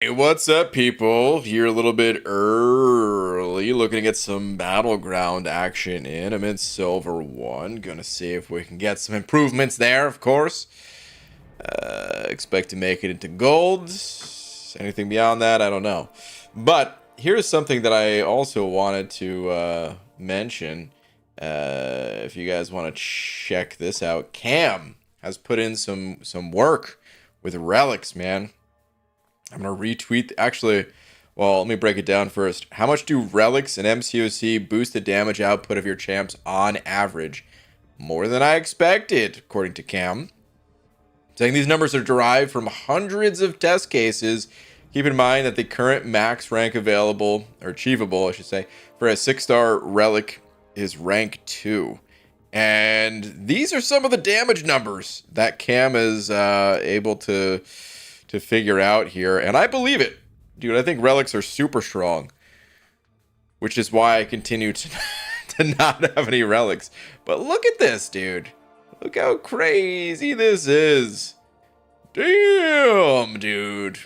Hey, what's up, people? Here a little bit early, looking to get some Battleground action in. I'm in Silver 1. Gonna see if we can get some improvements there, of course. Expect to make it into Gold. Anything beyond that, I don't know. But here's something that I also wanted to mention. If you guys want to check this out, Cam has put in some work with relics, man. I'm going to retweet. Actually, well, let me break it down first. How much do relics and MCOC boost the damage output of your champs on average? More than I expected, according to Cam. Saying these numbers are derived from hundreds of test cases. Keep in mind that the current max rank available, or achievable, I should say, for a 6-star relic is rank 2. And these are some of the damage numbers that Cam is able to figure out here, and I believe it, dude. I think relics are super strong, which is why I continue to to not have any relics. But look at this, dude. Look how crazy this is. Damn, dude.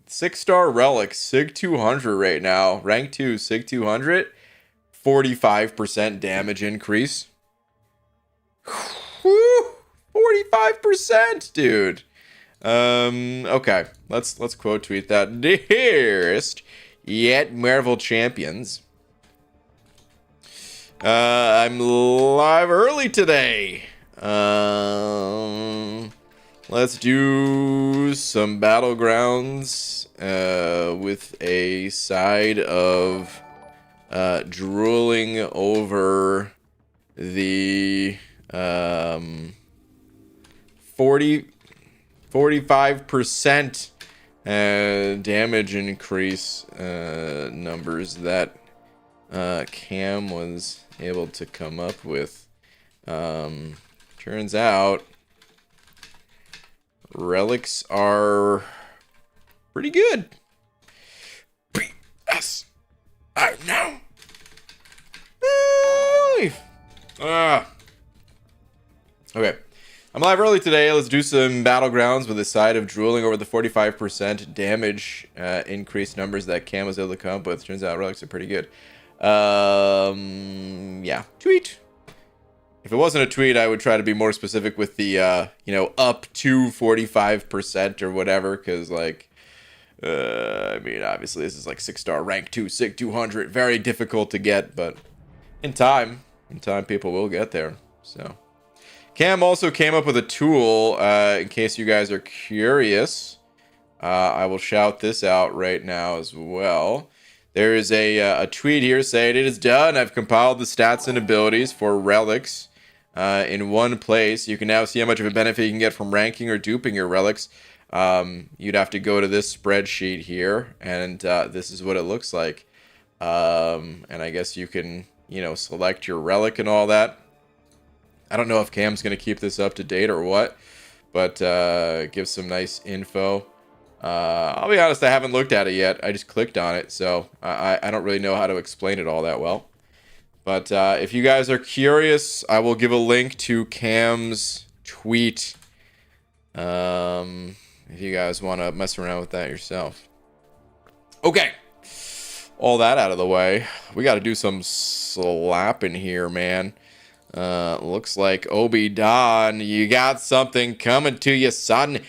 6-star relic, Sig 200 right now. Rank 2, Sig 200. 45% damage increase. Whew, 45%, dude. Okay, let's quote tweet that. Dearest yet Marvel champions, I'm live early today. Let's do some Battlegrounds with a side of drooling over the 45% damage increase numbers that Cam was able to come up with. Turns out relics are pretty good. Yes, I know. Okay. I'm live early today. Let's do some Battlegrounds with a side of drooling over the 45% damage increase numbers that Cam was able to come up with. Turns out relics are pretty good. Yeah. Tweet. If it wasn't a tweet, I would try to be more specific with the, up to 45% or whatever. Because, I mean, obviously this is like 6-star rank 2, Sig 200. Very difficult to get, but in time people will get there. So Cam also came up with a tool, in case you guys are curious. I will shout this out right now as well. There is a tweet here saying, "It is done. I've compiled the stats and abilities for relics in one place. You can now see how much of a benefit you can get from ranking or duping your relics. You'd have to go to this spreadsheet here, and this is what it looks like. And I guess you can, select your relic and all that. I don't know if Cam's going to keep this up to date or what, but gives some nice info. I'll be honest, I haven't looked at it yet. I just clicked on it, so I don't really know how to explain it all that well. But if you guys are curious, I will give a link to Cam's tweet if you guys want to mess around with that yourself. Okay. All that out of the way, we got to do some slapping here, man. Looks like Obi Don, you got something coming to you, son.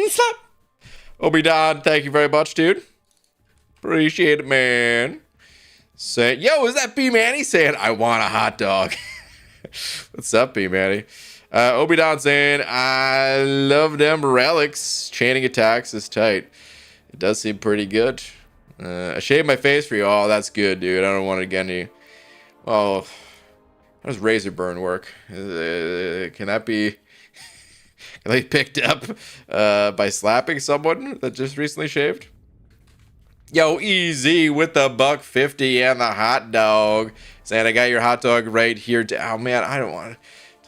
Slap. Obi Don, thank you very much, dude. Appreciate it, man. Say, yo, is that B Manny saying I want a hot dog? What's up, B Manny? Obi Don saying I love them relics. Chaining attacks is tight. It does seem pretty good. I shaved my face for you. Oh, that's good, dude. I don't want to get any. Well, how does razor burn work? Can that be picked up by slapping someone that just recently shaved? Yo, easy with the $1.50 and the hot dog. Saying I got your hot dog right here. Oh man, I don't want.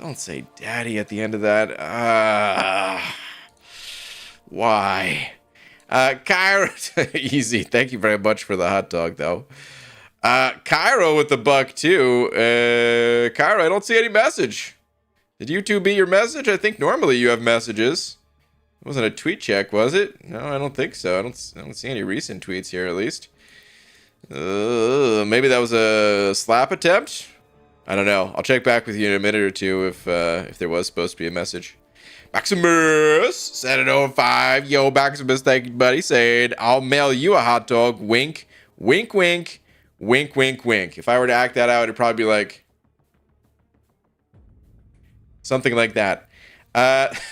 Don't say daddy at the end of that. Why? Cairo, easy. Thank you very much for the hot dog, though. Cairo with the buck too. Cairo, I don't see any message. Did YouTube beat your message? I think normally you have messages. Wasn't a tweet check, was it? No, I don't think so. I don't see any recent tweets here, at least. Maybe that was a slap attempt? I don't know. I'll check back with you in a minute or two if there was supposed to be a message. Maximus, 705. Yo, Maximus, thank you, buddy. Saying, I'll mail you a hot dog. Wink, wink, wink, wink, wink, wink. If I were to act that out, it'd probably be like something like that.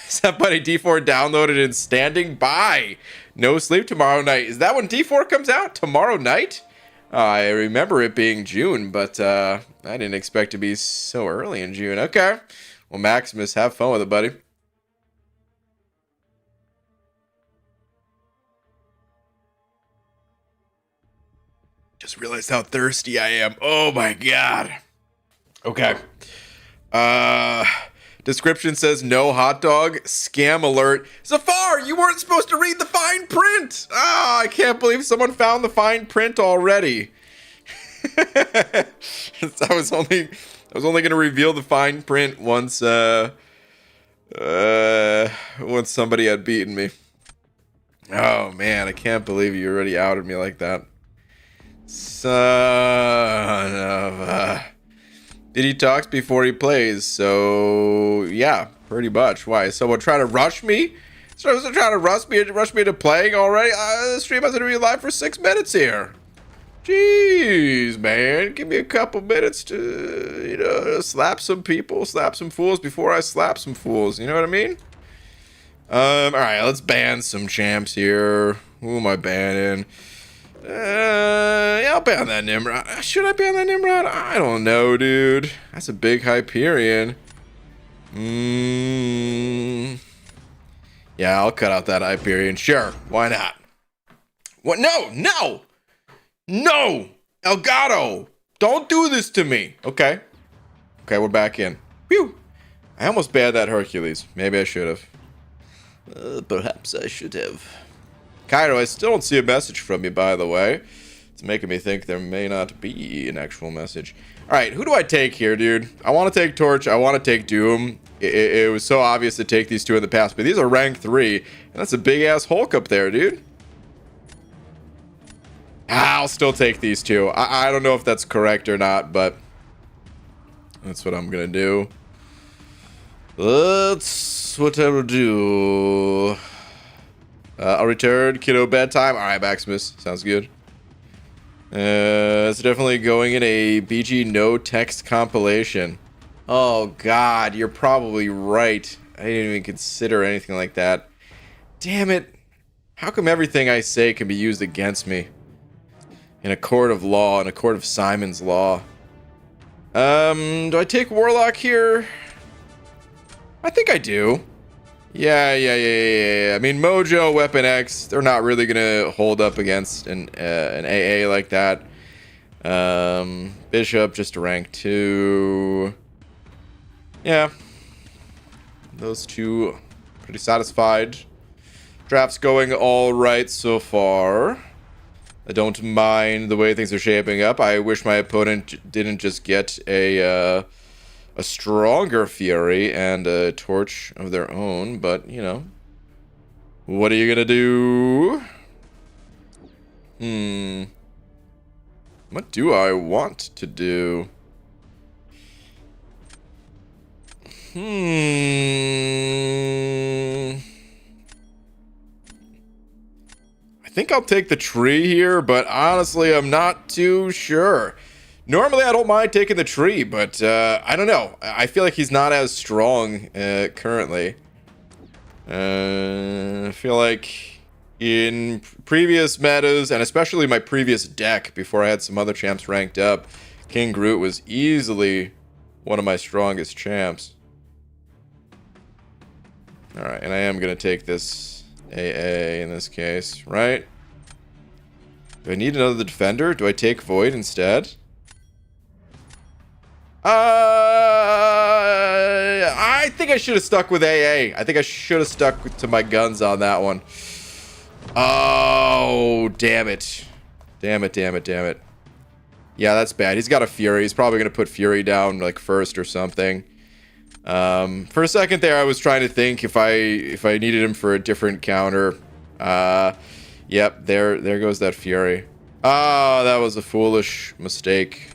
Somebody D4 downloaded and standing by. No sleep tomorrow night. Is that when D4 comes out? Tomorrow night? I remember it being June, but I didn't expect to be so early in June. Okay. Well, Maximus, have fun with it, buddy. Just realized how thirsty I am. Oh my god. Okay. Description says no hot dog. Scam alert. Zafar, you weren't supposed to read the fine print. Ah, I can't believe someone found the fine print already. I was only going to reveal the fine print once somebody had beaten me. Oh man, I can't believe you already outed me like that. Son of he talks before he plays, so yeah, pretty much. Why? Someone trying to rush me? Someone trying to rush me into playing already? The stream hasn't been live for 6 minutes here. Jeez, man, give me a couple minutes to, slap some people, slap some fools before I slap some fools. You know what I mean? All right, let's ban some champs here. Who am I banning? Yeah, I'll ban that Nimrod. Should I ban that Nimrod? I don't know, dude. That's a big Hyperion. Yeah, I'll cut out that Hyperion. Sure, why not? What? No, no, no, Elgato, don't do this to me. Okay, we're back in. Phew. I almost banned that Hercules. Maybe I should have. Perhaps I should have. Cairo, I still don't see a message from you, by the way. It's making me think there may not be an actual message. All right, who do I take here, dude? I want to take Torch. I want to take Doom. It was so obvious to take these two in the past, but these are rank 3, and that's a big-ass Hulk up there, dude. I'll still take these two. I don't know if that's correct or not, but that's what I'm going to do. That's what I will do. I'll return. Kiddo bedtime. All right, Maximus. Sounds good. It's definitely going in a BG no text compilation. Oh, God. You're probably right. I didn't even consider anything like that. Damn it. How come everything I say can be used against me? In a court of law, in a court of Simon's law. Do I take Warlock here? I think I do. Yeah. I mean, Mojo, Weapon X, they're not really gonna hold up against an AA like that. Bishop, just a rank 2. Yeah. Those two, pretty satisfied. Draft's going all right so far. I don't mind the way things are shaping up. I wish my opponent didn't just get a stronger Fury and a Torch of their own, but, what are you gonna do? What do I want to do? I think I'll take the tree here, but honestly, I'm not too sure. Normally, I don't mind taking the tree, but I don't know. I feel like he's not as strong currently. I feel like in previous metas, and especially my previous deck, before I had some other champs ranked up, King Groot was easily one of my strongest champs. Alright, and I am going to take this AA in this case, right? Do I need another defender? Do I take Void instead? I think I should have stuck with AA. I think I should have stuck to my guns on that one. Oh, damn it. Damn it. Yeah, that's bad. He's got a Fury. He's probably going to put Fury down, like, first or something. For a second there, I was trying to think if I needed him for a different counter. Yep, there goes that Fury. Ah, that was a foolish mistake.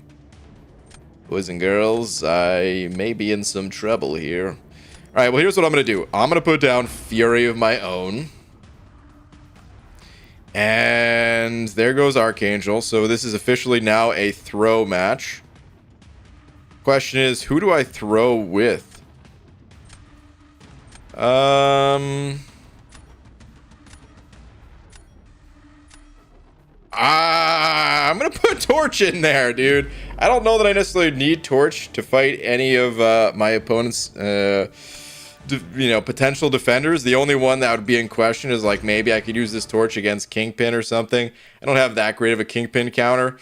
Boys and girls, I may be in some trouble here. All right, well, here's what I'm going to do. I'm going to put down Fury of my own. And there goes Archangel. So this is officially now a throw match. Question is, who do I throw with? I'm gonna put Torch in there, dude. I don't know that I necessarily need Torch to fight any of my opponent's, potential defenders. The only one that would be in question is like maybe I could use this Torch against Kingpin or something. I don't have that great of a Kingpin counter.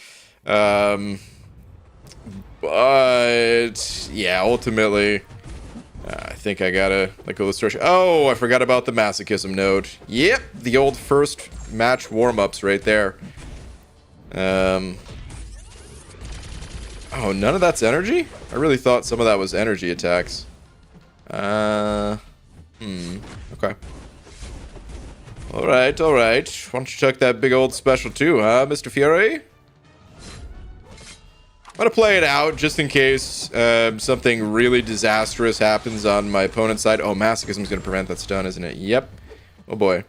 But yeah, ultimately, I think I gotta let go of this Torch. Oh, I forgot about the Masochism node. Yep, the old first match warm-ups right there. Oh, none of that's energy? I really thought some of that was energy attacks. Okay. Alright. Why don't you check that big old special too, huh, Mr. Fury? I'm gonna play it out just in case something really disastrous happens on my opponent's side. Oh, Masochism's gonna prevent that stun, isn't it? Yep. Oh boy.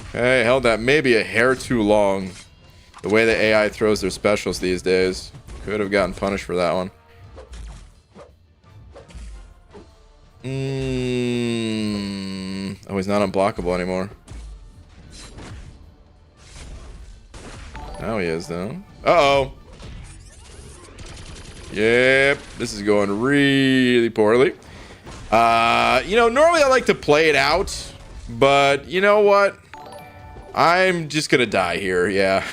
Okay, held that maybe a hair too long. The way the AI throws their specials these days. Could have gotten punished for that one. Oh, he's not unblockable anymore. Now he is, though. Uh-oh. Yep, this is going really poorly. Normally I like to play it out, but you know what? I'm just gonna die here, yeah.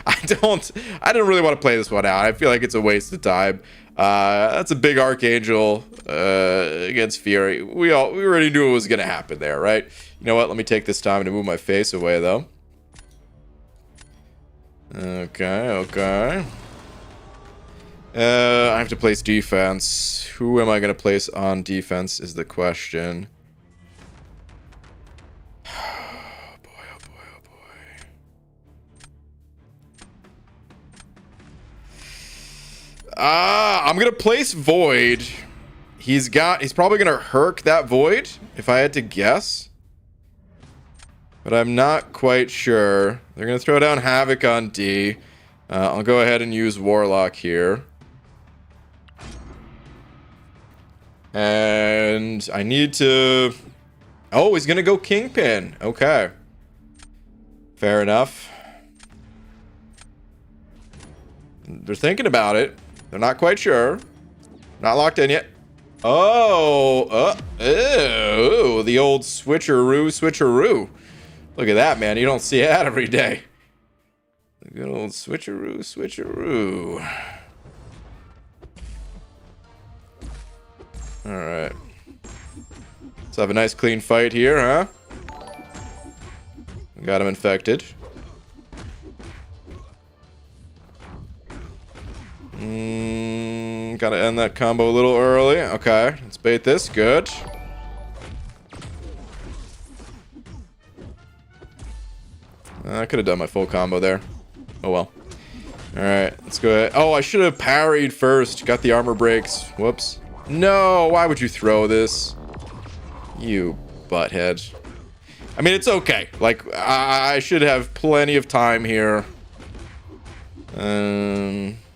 I don't really want to play this one out. I feel like it's a waste of time. That's a big Archangel against Fury. We already knew it was gonna happen there, right? You know what? Let me take this time to move my face away, though. Okay. I have to place defense. Who am I gonna place on defense is the question. I'm gonna place Void. He's probably gonna herc that Void, if I had to guess. But I'm not quite sure. They're gonna throw down Havoc on D. I'll go ahead and use Warlock here. And I need to... Oh, he's gonna go Kingpin. Okay. Fair enough. They're thinking about it. They're not quite sure. Not locked in yet. Oh, ew, the old switcheroo. Look at that, man. You don't see that every day. The good old switcheroo. All right. Let's have a nice clean fight here, huh? Got him infected. Gotta end that combo a little early. Okay, let's bait this. Good. I could have done my full combo there. Oh well. Alright, let's go ahead. Oh, I should have parried first. Got the armor breaks. Whoops. No, why would you throw this? You butthead. I mean, it's okay. Like, I should have plenty of time here.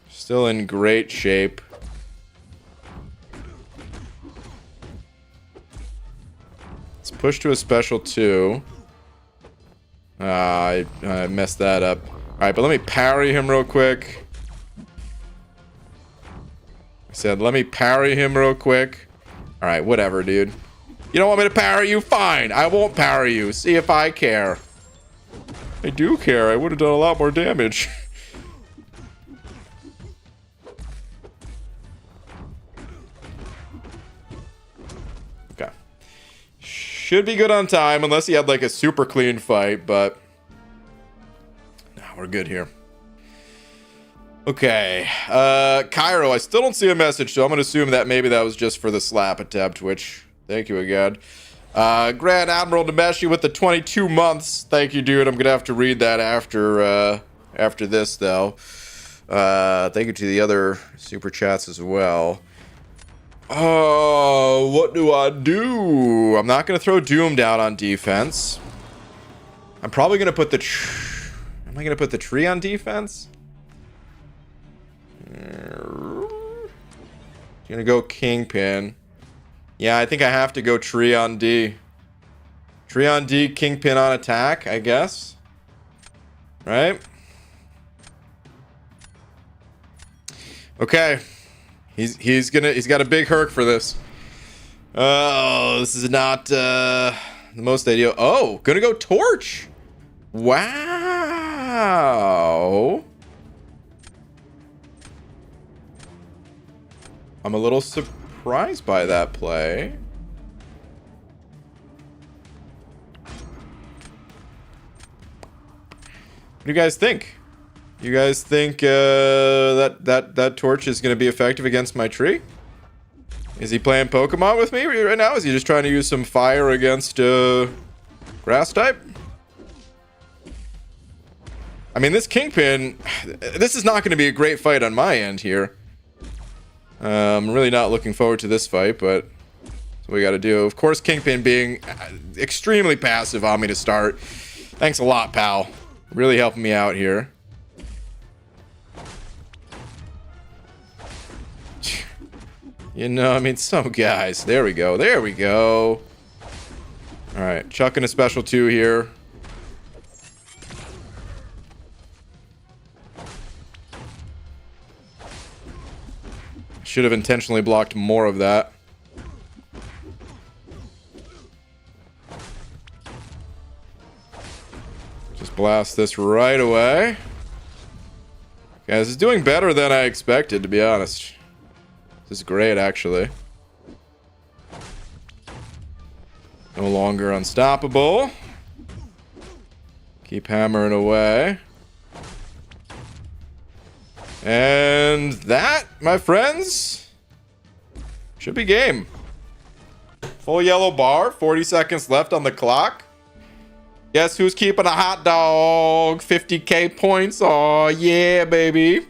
Still in great shape. Let's push to a special 2. I messed that up. Alright, but let me parry him real quick. I said, let me parry him real quick. Alright, whatever, dude. You don't want me to parry you? Fine, I won't parry you. See if I care. I do care. I would have done a lot more damage. Okay. Should be good on time, unless he had like a super clean fight, but... good here. Okay. Cairo, I still don't see a message, so I'm going to assume that maybe that was just for the slap attempt, which, thank you again. Grand Admiral Nemeshi with the 22 months. Thank you, dude. I'm going to have to read that after this, though. Thank you to the other super chats as well. Oh, what do I do? I'm not going to throw Doom down on defense. I'm probably going to put the... Am I going to put the tree on defense? I'm going to go Kingpin. Yeah, I think I have to go tree on D. Tree on D, Kingpin on attack, I guess. Right? Okay. He's got a big herc for this. Oh, this is not the most ideal. Oh, gonna go torch. Wow. I'm a little surprised by that play. What do you guys think? You guys think that torch is going to be effective against my tree? Is he playing Pokemon with me right now? Is he just trying to use some fire against grass type? I mean, this Kingpin, this is not going to be a great fight on my end here. I'm really not looking forward to this fight, but that's what we got to do. Of course, Kingpin being extremely passive on me to start. Thanks a lot, pal. Really helping me out here. You know, I mean, some guys. There we go. There we go. All right. Chucking a special 2 here. Should have intentionally blocked more of that. Just blast this right away. Guys, it's doing better than I expected, to be honest. This is great, actually. No longer unstoppable. Keep hammering away. And that, my friends, should be game. Full yellow bar, 40 seconds left on the clock. Guess who's keeping a hot dog? 50k points. Oh, yeah, baby.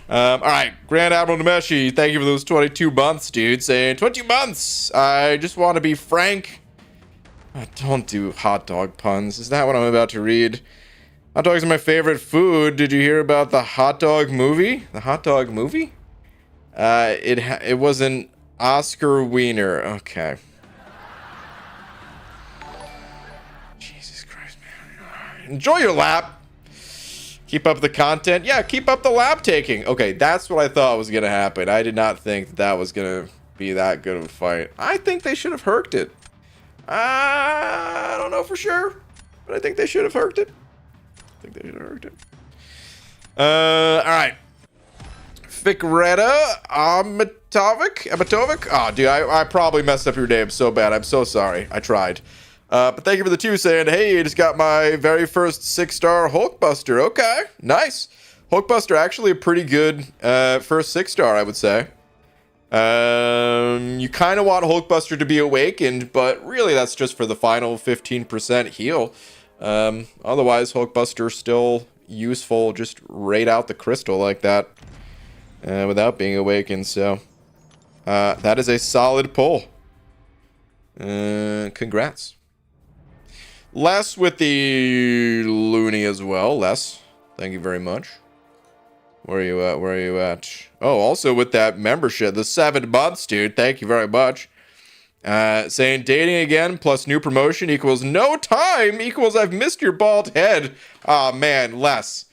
All right, Grand Admiral Nemeshi, thank you for those 22 months, dude. Saying 22 months. I just want to be frank. Don't do hot dog puns. Is that what I'm about to read? Hot dogs are my favorite food. Did you hear about the hot dog movie? The hot dog movie? It was an Oscar Wiener. Okay. Jesus Christ, man. Enjoy your lap. Keep up the content. Yeah, keep up the lap taking. Okay, that's what I thought was going to happen. I did not think that was going to be that good of a fight. I think they should have herked it. I don't know for sure, but I think they should have herked it. All right. Fikreta Amatovic. Oh, dude, I probably messed up your name so bad. I'm so sorry. I tried. But thank you for the 2 saying, hey, I just got my very first 6-star Hulkbuster. Okay, nice. Hulkbuster actually a pretty good first 6-star, I would say. You kind of want Hulkbuster to be awakened, but really that's just for the final 15% heal. Otherwise, Hulkbuster still useful. Just raid out the crystal like that without being awakened. So that is a solid pull. Congrats. Les with the loony as well. Les, thank you very much. Where are you at? Where are you at? Oh, also with that membership, the 7 months, dude. Thank you very much. Saying dating again plus new promotion equals no time equals I've missed your bald head. Aw, man, Les.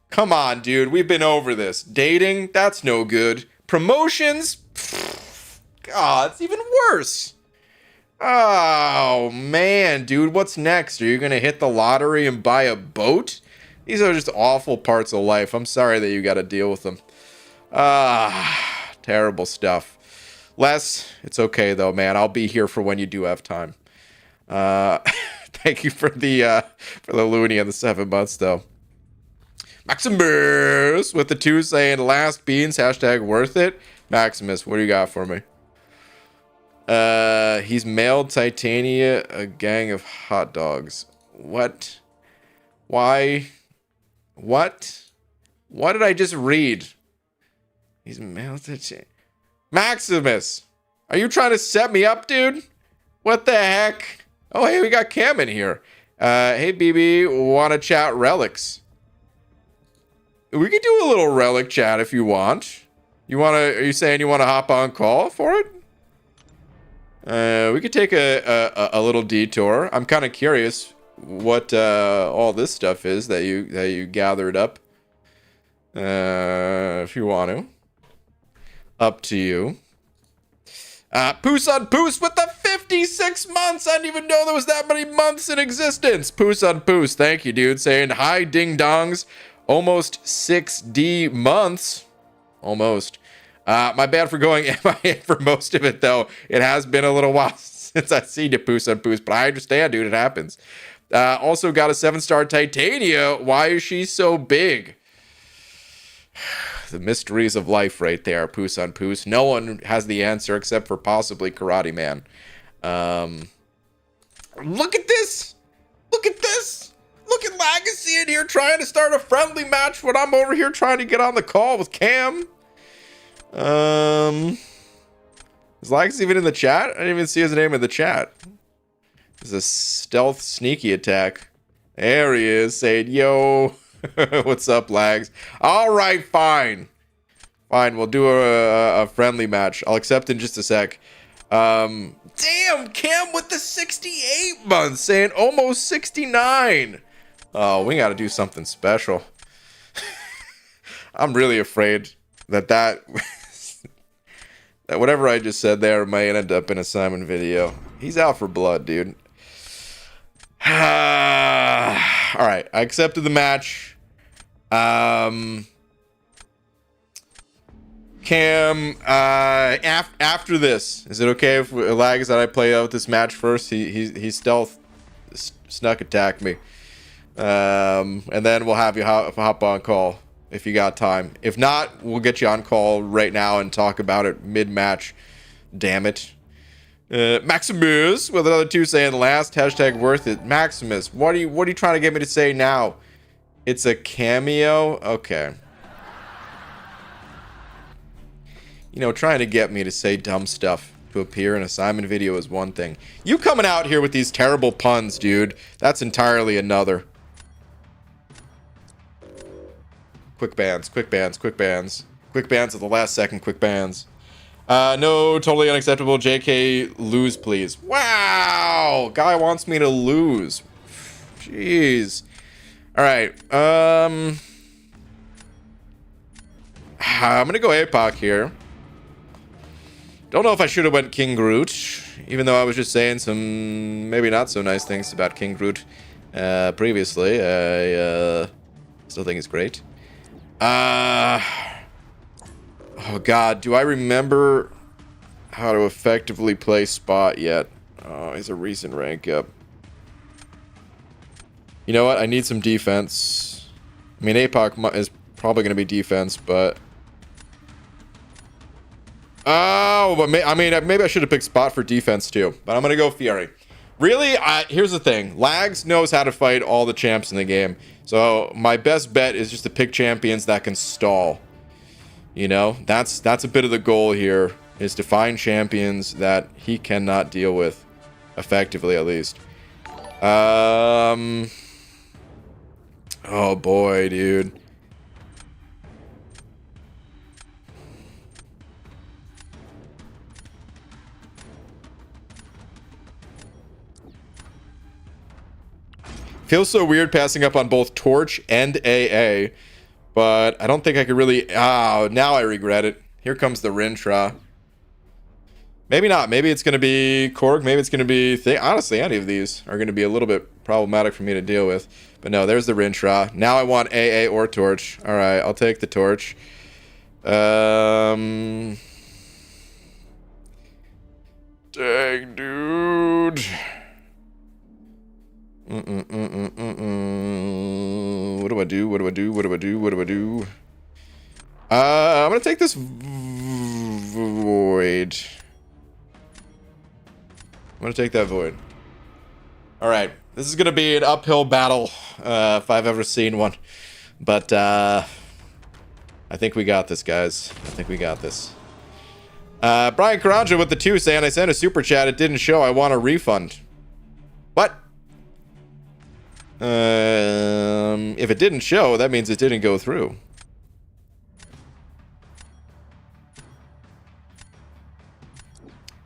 Come on, dude. We've been over this. Dating, that's no good. Promotions? God, it's even worse. Oh, man, dude. What's next? Are you going to hit the lottery and buy a boat? These are just awful parts of life. I'm sorry that you got to deal with them. Terrible stuff. Les, it's okay, though, man. I'll be here for when you do have time. Thank you for the loony and the 7 months, though. Maximus with the 2 saying last beans, hashtag worth it. Maximus, what do you got for me? He's mailed Titania a gang of hot dogs. What? Why? What? What did I just read? He's mailed Titania. Maximus, are you trying to set me up, dude? What the heck? Oh, hey, we got Cam in here. Hey, BB, wanna chat relics? We could do a little relic chat if you want. Are you saying you want to hop on call for it? We could take a little detour. I'm kind of curious what all this stuff is that you gathered up. If you want to. Up to you. Poos on Poos with the 56 months. I didn't even know there was that many months in existence. Poos on Poos. Thank you, dude. Saying hi, ding dongs. Almost 6D months. Almost. My bad for going MIA for most of it, though. It has been a little while since I've seen you, Poos on Poos, but I understand, dude. It happens. Also got a 7-star Titania. Why is she so big? The mysteries of life right there, Poos on Poos. No one has the answer except for possibly Karate Man. Look at this! Look at this! Look at Legacy in here trying to start a friendly match when I'm over here trying to get on the call with Cam. Is Legacy even in the chat? I didn't even see his name in the chat. This is a stealth sneaky attack. There he is saying, yo, what's up, Lags? All right, fine. Fine, we'll do a friendly match. I'll accept in just a sec. Damn, Cam with the 68 months saying almost 69. Oh, we got to do something special. I'm really afraid that whatever I just said there might end up in a Simon video. He's out for blood, dude. All right, I accepted the match. Cam, after this, is it okay if Lags that I play out this match first? He stealth snuck attacked me. And then we'll have you hop on call if you got time. If not, we'll get you on call right now and talk about it mid-match. Damn it. Maximus with another 2 saying last, hashtag worth it. Maximus, what are you trying to get me to say now? It's a cameo? Okay. You know, trying to get me to say dumb stuff to appear in a Simon video is one thing. You coming out here with these terrible puns, dude, that's entirely another. Quick bans, quick bans, quick bans. Quick bans at the last second, quick bans. No, totally unacceptable. JK, lose, please. Wow! Guy wants me to lose. Jeez. Alright, I'm gonna go APOC here. Don't know if I should have went King Groot, even though I was just saying some maybe not so nice things about King Groot previously. I still think it's great. Oh god, do I remember how to effectively play Spot yet? Oh, he's a recent rank up. You know what? I need some defense. I mean, APOC is probably going to be defense, but... Oh, but maybe I should have picked Spot for defense too. But I'm going to go Fury. Really, here's the thing. Lags knows how to fight all the champs in the game. So my best bet is just to pick champions that can stall. You know, that's a bit of the goal here, is to find champions that he cannot deal with. Effectively, at least. Oh boy, dude. Feels so weird passing up on both Torch and AA, but I don't think I could really... Oh, now I regret it. Here comes the Rintra. Maybe not. Maybe it's going to be Korg. Maybe it's going to be... Honestly, any of these are going to be a little bit problematic for me to deal with. But no, there's the Rintra. Now I want AA or Torch. All right, I'll take the Torch. Dang, dude. do? What do I do? What do I do? What do I do? I'm gonna take this void. I'm gonna take that void. All right, this is gonna be an uphill battle if I've ever seen one, but I think we got this, guys. I think we got this. Brian Karanja with the 2 saying, I sent a super chat, it didn't show, I want a refund. What? If it didn't show, that means it didn't go through.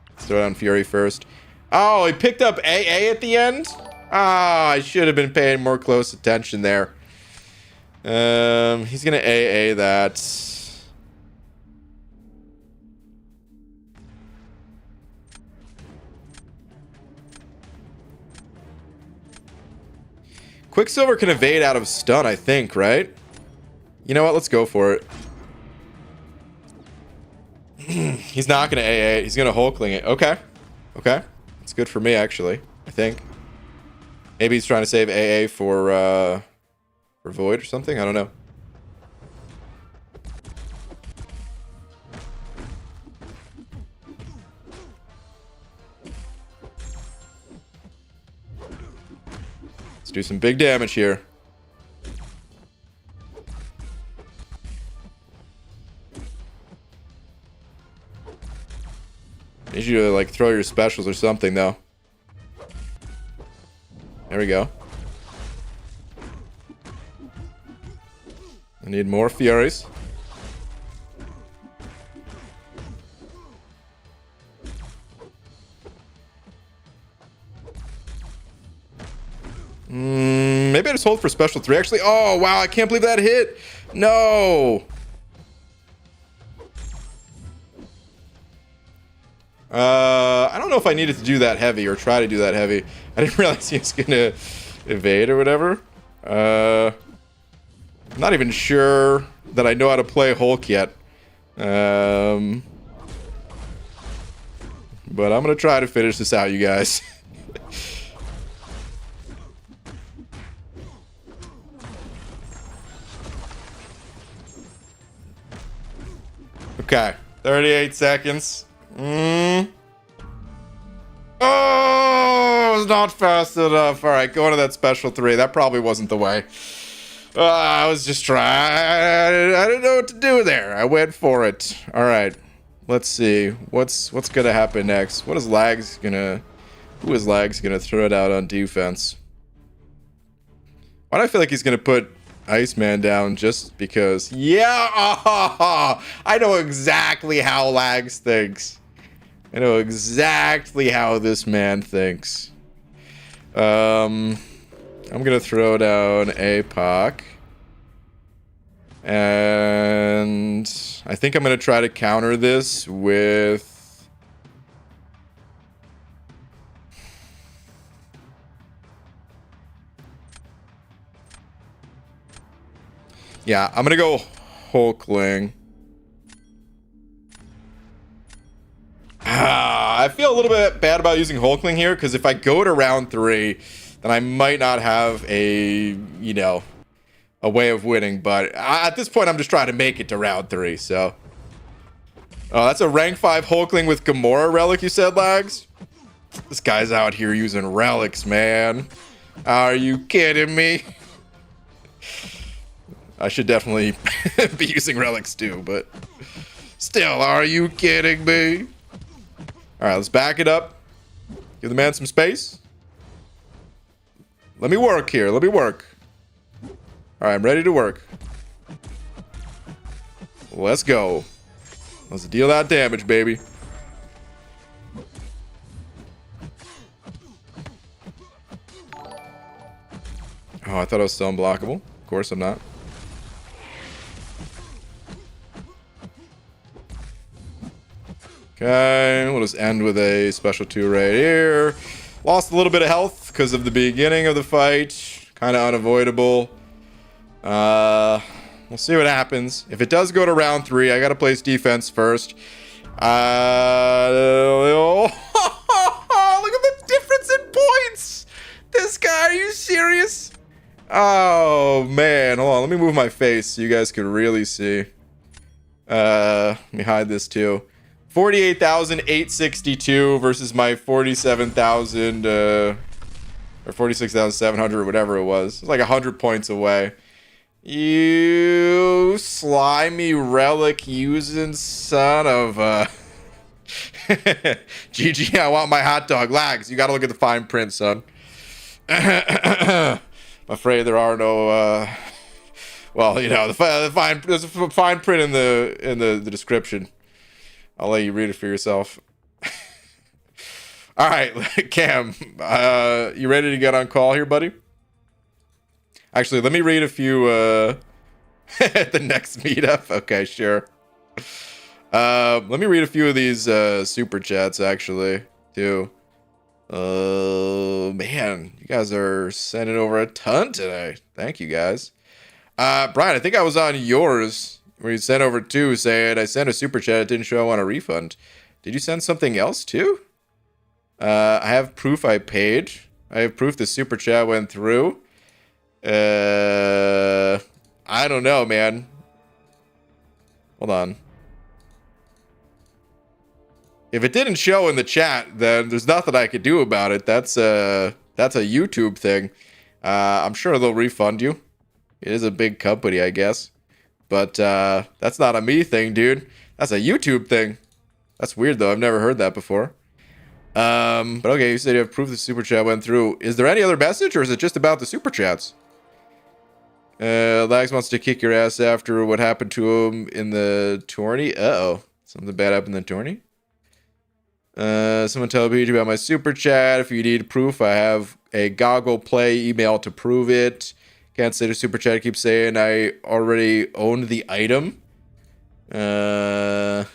Let's throw down Fury first. Oh, he picked up AA at the end? Ah, I should have been paying more close attention there. He's gonna AA that. Quicksilver can evade out of stun, I think, right? You know what? Let's go for it. He's not going to AA. He's going to Hulkling it. Okay. Okay. That's good for me, actually. I think. Maybe he's trying to save AA for Void or something. I don't know. Let's do some big damage here. I need you to like throw your specials or something though. There we go. I need more Furies. Maybe I just hold for special 3 actually. Oh wow, I can't believe that hit. No. I don't know if I needed to do that heavy or try to do that heavy. I didn't realize he was gonna evade or whatever. I'm not even sure that I know how to play Hulk yet. But I'm gonna try to finish this out, you guys. Okay, 38 seconds. Oh, it was not fast enough. All right, going to that special 3. That probably wasn't the way. I was just trying. I didn't know what to do there. I went for it. All right, let's see. What's gonna happen next? What is Lags gonna? Who is Lags gonna throw it out on defense? Why do I feel like he's gonna put Iceman down just because? Yeah, I know exactly how Lags thinks. I know exactly how this man thinks. I'm gonna throw down APOC. And I think I'm gonna try to counter this with... Yeah, I'm gonna go Hulkling. I feel a little bit bad about using Hulkling here, because if I go to round 3, then I might not have a, you know, a way of winning. But at this point, I'm just trying to make it to round 3, so. Oh, that's a rank 5 Hulkling with Gamora Relic, you said, Lags? This guy's out here using relics, man. Are you kidding me? I should definitely be using relics too, but still, are you kidding me? All right, let's back it up. Give the man some space. Let me work here. Let me work. All right, I'm ready to work. Let's go. Let's deal that damage, baby. Oh, I thought I was still unblockable. Of course I'm not. Okay, we'll just end with a special 2 right here. Lost a little bit of health because of the beginning of the fight. Kind of unavoidable. We'll see what happens. If it does go to round 3, I gotta place defense first. Look at the difference in points! This guy, are you serious? Oh, man. Hold on, move my face so you guys can really see. Let me hide this too. 48,862 versus my 47,000 or 46,700 or whatever it was. It's like 100 points away. You slimy relic using son of GG, I want my hot dog. Lags, you gotta look at the fine print, son. I'm afraid there are no well, you know, there's a fine print in the description. I'll let you read it for yourself. All right, Cam, you ready to get on call here, buddy? Actually, let me read a few at the next meetup. Okay, sure. Let me read a few of these super chats actually, too. Man, you guys are sending over a ton today. Thank you guys. Brian, I think I was on yours where you sent over two saying I sent a super chat, it didn't show I want a refund. Did you send something else too? I have proof I paid. I have proof the super chat went through. I don't know, man. Hold on. If it didn't show in the chat, then there's nothing I could do about it. That's a YouTube thing. I'm sure they'll refund you. It is a big company, I guess. But that's not a me thing, dude. That's a YouTube thing. That's weird, though. I've never heard that before. But okay, you said you have proof the super chat went through. Is there any other message, or is it just about the super chats? Lags wants to kick your ass after what happened to him in the tourney. Uh-oh. Something bad happened in the tourney? Someone tell me about my super chat. If you need proof, I have a Goggle Play email to prove it. Can't say the super chat keeps saying I already owned the item. There's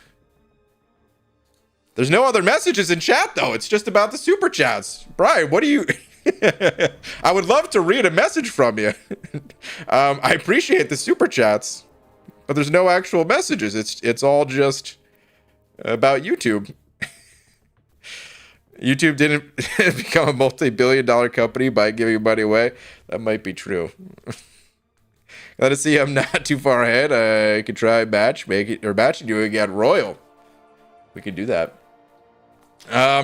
no other messages in chat, though. It's just about the super chats. Brian, what do you... I would love to read a message from you. I appreciate the super chats, but there's no actual messages. It's all just about YouTube. YouTube didn't become a multi-billion-dollar company by giving money away. That might be true. Glad to see I'm not too far ahead. I could try matching you again. Royal. We could do that.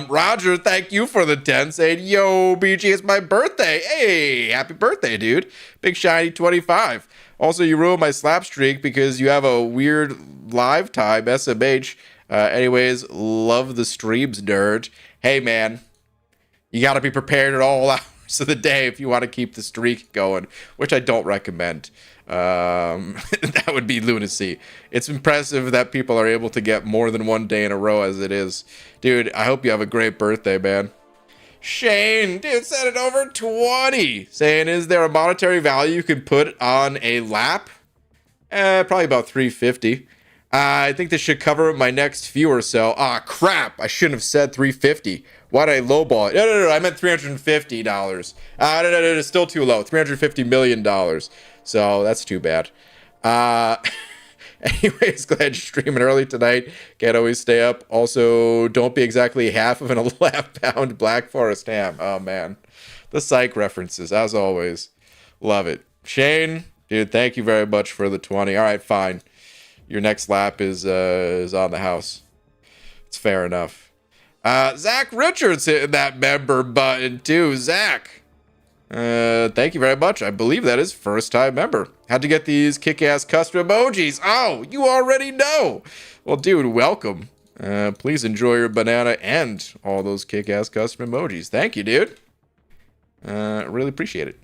Roger, thank you for the 10 saying, yo, BG, it's my birthday. Hey, happy birthday, dude. Big shiny 25. Also, you ruined my slap streak because you have a weird live time, SMH. Anyways, love the streams, nerd. Hey, man, you got to be prepared at all hours of the day if you want to keep the streak going, which I don't recommend. That would be lunacy. It's impressive that people are able to get more than one day in a row as it is. Dude, I hope you have a great birthday, man. Shane, dude, send it over 20. Saying, is there a monetary value you can put on a lap? Probably about 350. I think this should cover my next few or so. Ah, crap. I shouldn't have said 350. Why did I lowball it? No. I meant $350. No. It's still too low. $350 million. So that's too bad. Anyways, glad you're streaming early tonight. Can't always stay up. Also, don't be exactly half of an 11-pound Black Forest ham. Oh, man. The psych references, as always. Love it. Shane, dude, thank you very much for the 20. All right, fine. Your next lap is on the house. It's fair enough. Zach Richards hitting that member button too. Zach, thank you very much. I believe that is first time member. Had to get these kick-ass custom emojis. Oh, you already know. Well, dude, welcome. Please enjoy your banana and all those kick-ass custom emojis. Thank you, dude. Really appreciate it.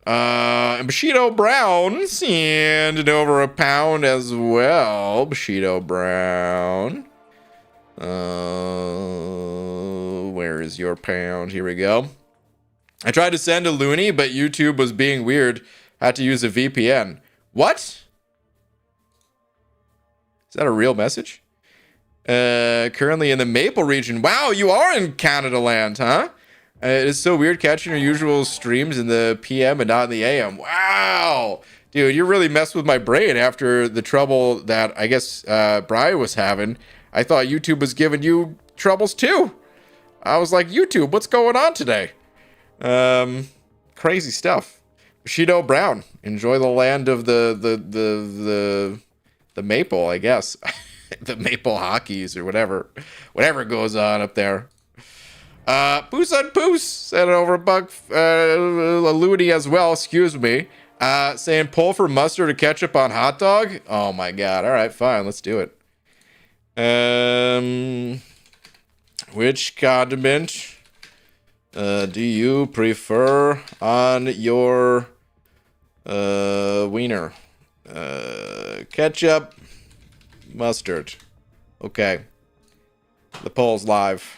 And Bushido Brown sending over £1 as well. Bushido Brown. Where is your pound? Here we go. I tried to send a loony, but YouTube was being weird. Had to use a VPN. What? Is that a real message? Currently in the Maple region. Wow, you are in Canada land, huh? It is so weird catching your usual streams in the PM and not in the AM. Wow. Dude, you really messed with my brain after the trouble that I guess Brian was having. I thought YouTube was giving you troubles too. I was like, YouTube, what's going on today? Crazy stuff. Bushido Brown. Enjoy the land of the maple, I guess. The maple hockeys or whatever goes on up there. Poos on Poos sent over a buck, a Looney as well, excuse me. Saying pull for mustard or ketchup on hot dog. Oh my god. All right, fine, let's do it. Which condiment do you prefer on your wiener? Ketchup, mustard. Okay. The poll's live.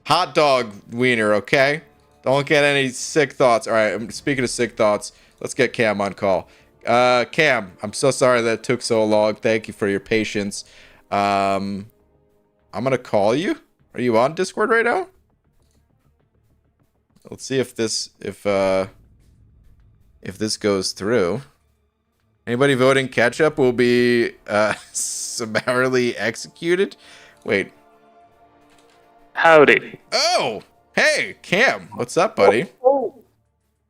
Hot dog wiener, okay? Don't get any sick thoughts. All right, speaking of sick thoughts, let's get Cam on call. Cam, I'm so sorry that it took so long. Thank you for your patience. I'm gonna call you. Are you on Discord right now? Let's see if this goes through. Anybody voting ketchup will be summarily executed. Wait. Howdy. Oh, hey, Cam. What's up, buddy? Oh.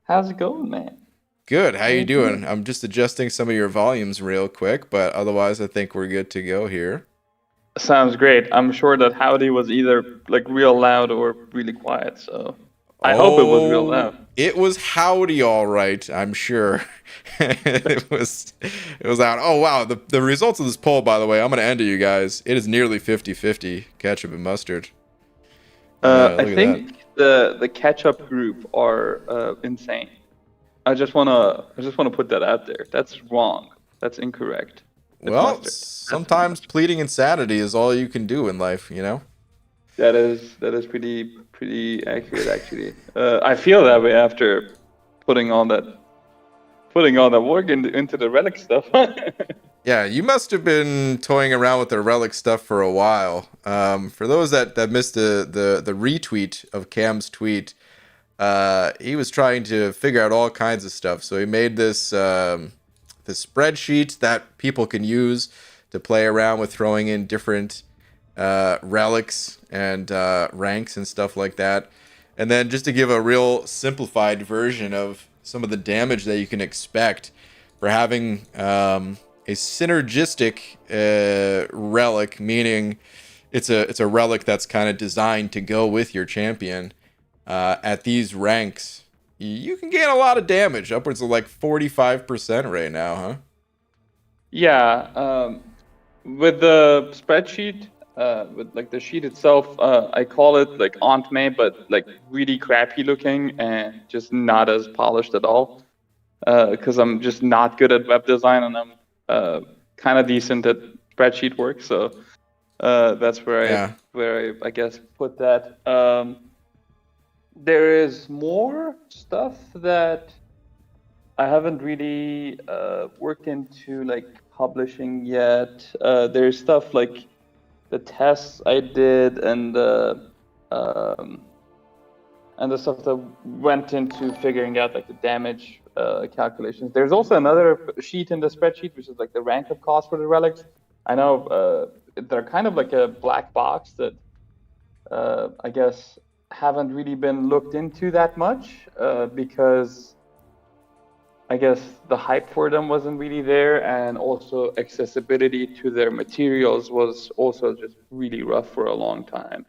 How's it going, man? Good. How you doing? I'm just adjusting some of your volumes real quick, but otherwise I think we're good to go here. Sounds great. I'm sure that howdy was either like real loud or really quiet, so I hope it was real loud. It was howdy all right, I'm sure. it was out. Oh wow, the results of this poll, by the way, I'm gonna end it, you guys. It is nearly 50-50 ketchup and mustard. I think the ketchup group are insane. I just wanna put that out there. That's wrong. That's incorrect. It's well, mustard. sometimes pleading insanity is all you can do in life, you know? That is pretty accurate, actually. I feel that way after putting all that work into the relic stuff. Yeah, you must have been toying around with the relic stuff for a while. For those that missed the retweet of Cam's tweet, he was trying to figure out all kinds of stuff. So he made this spreadsheet that people can use to play around with throwing in different relics and ranks and stuff like that. And then just to give a real simplified version of some of the damage that you can expect for having a synergistic relic, meaning it's a relic that's kind of designed to go with your champion at these ranks. You can gain a lot of damage, upwards of like 45% right now, huh? Yeah, with the spreadsheet, with like the sheet itself, I call it like Aunt May, but like really crappy looking and just not as polished at all. Because I'm just not good at web design and I'm kind of decent at spreadsheet work. So that's where I guess put that. There is more stuff that I haven't really worked into like publishing yet. There's stuff like the tests I did and the stuff that went into figuring out like the damage calculations. There's also another sheet in the spreadsheet which is like the rank up cost for the relics. I know they're kind of like a black box that I guess haven't really been looked into that much because I guess the hype for them wasn't really there, and also accessibility to their materials was also just really rough for a long time.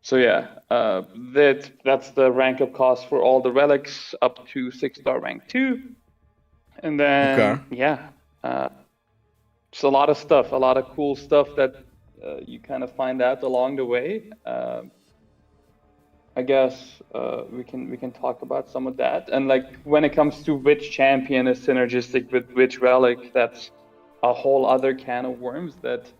So yeah, that's the rank up cost for all the relics up to 6-star rank 2. And then just a lot of stuff, a lot of cool stuff that you kind of find out along the way. I guess we can talk about some of that. And like when it comes to which champion is synergistic with which relic, that's a whole other can of worms that's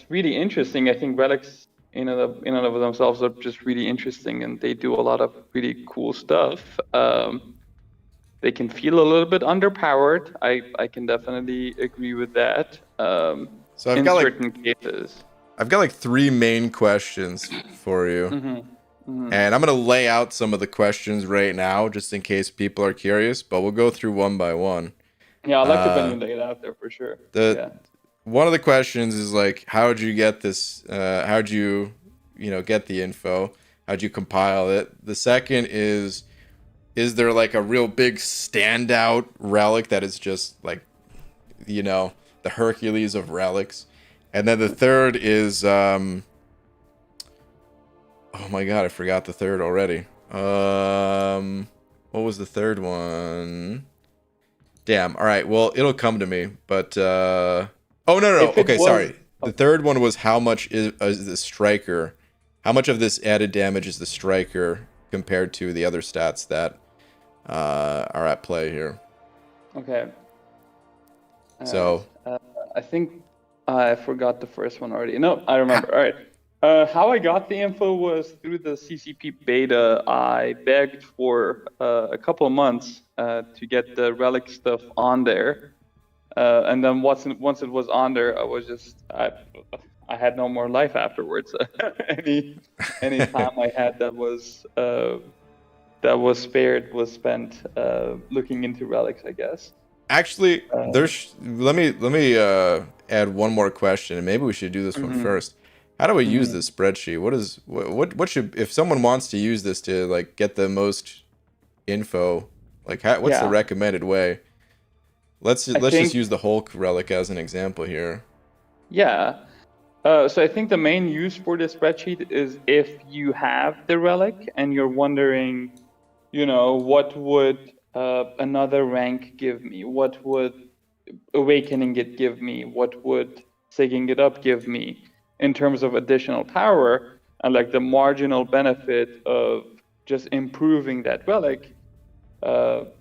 really interesting. I think relics in and of themselves are just really interesting, and they do a lot of really cool stuff. They can feel a little bit underpowered. I can definitely agree with that. So I've got certain cases. I've got like 3 main questions for you. And I'm going to lay out some of the questions right now just in case people are curious, but we'll go through one by one. Yeah, I'd like to when you lay it out there for sure. One of the questions is like, how'd you get this? How'd you get the info? How'd you compile it? The second is, is there like a real big standout relic that is just like, the Hercules of relics? And then the third is oh my god, I forgot the third already. What was the third one? Damn. All right. Well, it'll come to me. But oh no. If it Okay, was, sorry. The third one was how much is the striker? How much of this added damage is the striker compared to the other stats that are at play here? okay. So I think I forgot the first one already. No, I remember. All right. How I got the info was through the CCP beta. I begged for a couple of months to get the relic stuff on there, and then once it was on there, I had no more life afterwards. any time I had that was spared was spent looking into relics, I guess. actually, let me add one more question, and maybe we should do this one first. How do we use this spreadsheet? What should, if someone wants to use this to like get the most info, like what's the recommended way? Let's just use the Hulk relic as an example here. Yeah. So I think the main use for this spreadsheet is if you have the relic and you're wondering, what would another rank give me? What would awakening it give me? What would sigging it up give me in terms of additional power and like the marginal benefit of just improving that relic?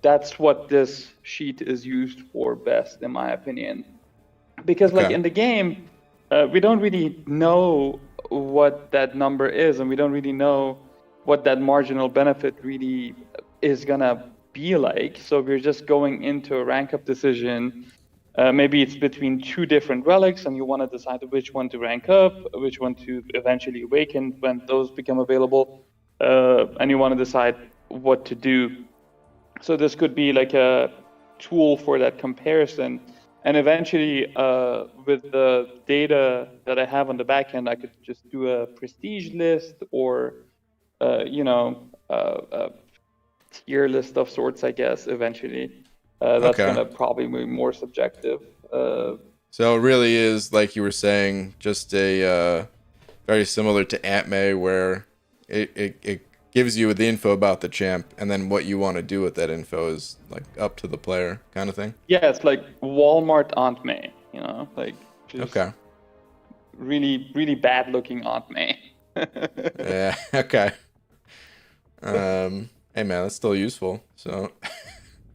That's what this sheet is used for best, in my opinion. Because like in the game, we don't really know what that number is, and we don't really know what that marginal benefit really is gonna be like. So we're just going into a rank up decision. Maybe it's between two different relics, and you want to decide which one to rank up, which one to eventually awaken when those become available, and you want to decide what to do. So this could be like a tool for that comparison. And eventually, with the data that I have on the back end, I could just do a prestige list or, a tier list of sorts, I guess, eventually. That's going to probably be more subjective. So it really is, like you were saying, just a very similar to AntMay, where it gives you the info about the champ, and then what you want to do with that info is like up to the player, kind of thing. Yeah, it's like Walmart Aunt May, like just really, really bad looking Aunt May. Yeah. Okay. Hey man, that's still useful. So.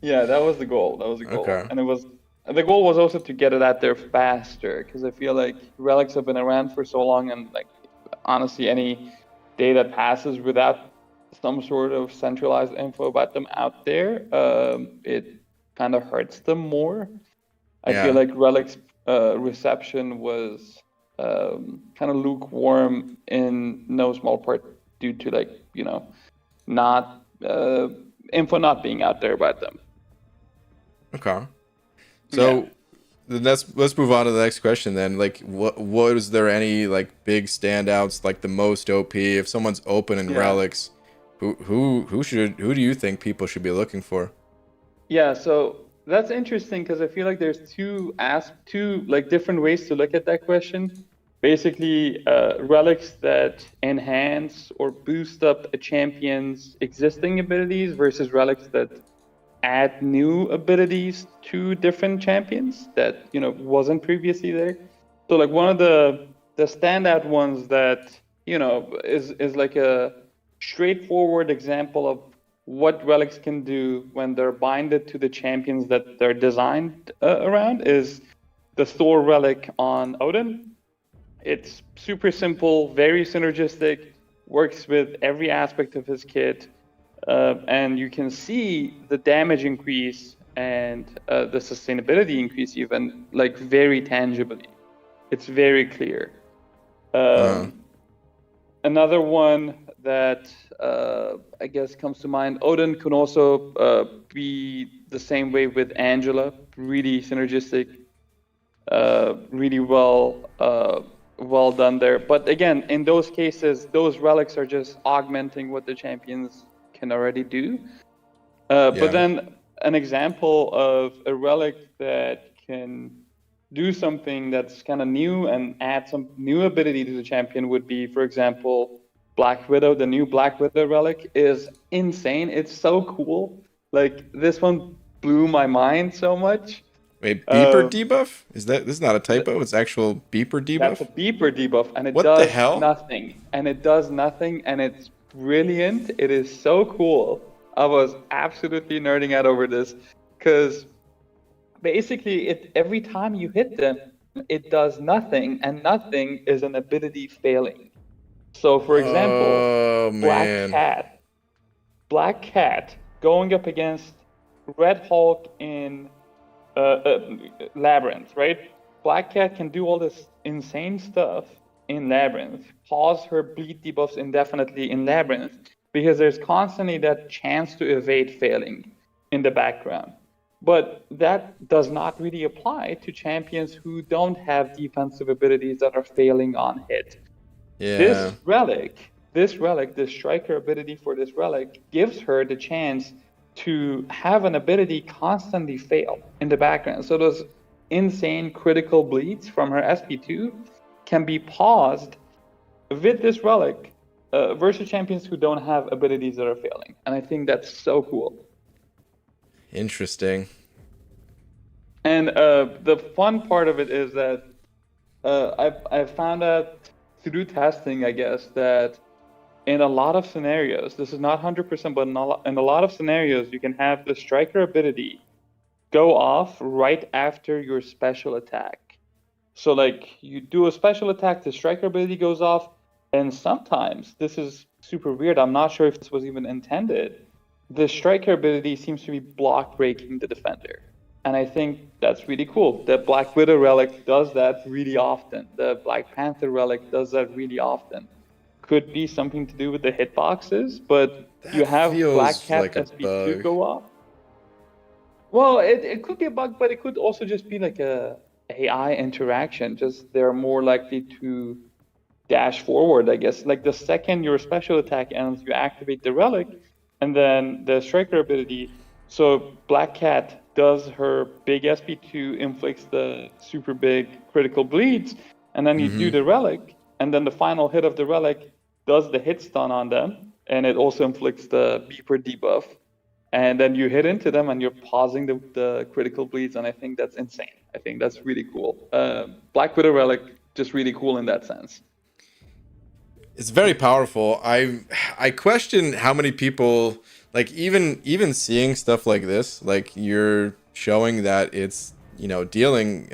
Yeah, that was the goal. Okay. And the goal was also to get it out there faster, because I feel like relics have been around for so long, and like honestly, any day that passes without some sort of centralized info about them out there, it kind of hurts them more. I feel like relics reception was kind of lukewarm in no small part due to like not info not being out there about them. Okay. So let's move on to the next question then. Like, what is there any like big standouts, like the most OP? If someone's open in relics, who do you think people should be looking for? Yeah, so that's interesting because I feel like there's two like different ways to look at that question. Basically, relics that enhance or boost up a champion's existing abilities versus relics that add new abilities to different champions that wasn't previously there. So like one of the standout ones that is like a straightforward example of what relics can do when they're binded to the champions that they're designed around is the Thor relic on Odin. It's super simple, very synergistic, works with every aspect of his kit, and you can see the damage increase and the sustainability increase even like very tangibly. It's very clear. Another one that I guess comes to mind, Odin can also be the same way with Angela, really synergistic, really well done there. But again, in those cases, those relics are just augmenting what the champions can already do. But Yeah. then an example of a relic that can do something that's kind of new and add some new ability to the champion would be, for example, Black Widow. The new Black Widow relic is insane. It's so cool. Like this one blew my mind so much. Wait, beeper Um, debuff? This is not a th- typo? It's actual beeper that's a debuff? beeper debuff, and it What the does hell? nothing. And it does nothing, and it's brilliant. It is so cool. I was absolutely nerding out over this because basically it every time you hit them, it does nothing, and nothing is an ability failing. So, for example, Oh Black man. Cat, Black Cat going up against Red Hulk in Labyrinth, right? Black Cat can do all this insane stuff in Labyrinth, pause her bleed debuffs indefinitely in Labyrinth, because there's constantly that chance to evade failing in the background. But that does not really apply to champions who don't have defensive abilities that are failing on hit. Yeah. This relic, the striker ability for this relic gives her the chance to have an ability constantly fail in the background. So those insane critical bleeds from her SP2 can be paused with this relic versus champions who don't have abilities that are failing. And I think that's so cool. Interesting. And the fun part of it is that I've found out through testing, I guess, that in a lot of scenarios, this is not 100%, but in a lot of scenarios, you can have the striker ability go off right after your special attack. So, like, you do a special attack, the striker ability goes off, and sometimes, this is super weird, I'm not sure if this was even intended, the striker ability seems to be block breaking the defender. And I think that's really cool. The Black Widow relic does that really often. The Black Panther relic does that really often. Could be something to do with the hitboxes, but you That have Black feels Cat like a SB2 bug. go off. Well, it could be a bug, but it could also just be like a AI interaction. Just they're more likely to dash forward, I guess. Like the second your special attack ends, you activate the relic, and then the striker ability. So Black Cat does her big SP2, inflicts the super big critical bleeds, and then you do Mm-hmm. the relic, and then the final hit of the relic does the hit stun on them, and it also inflicts the beeper debuff. And then you hit into them and you're pausing the critical bleeds, and I think that's insane. I think that's really cool. Black Widow Relic, just really cool in that sense. It's very powerful. I question how many people like even seeing stuff like this, like you're showing that it's, dealing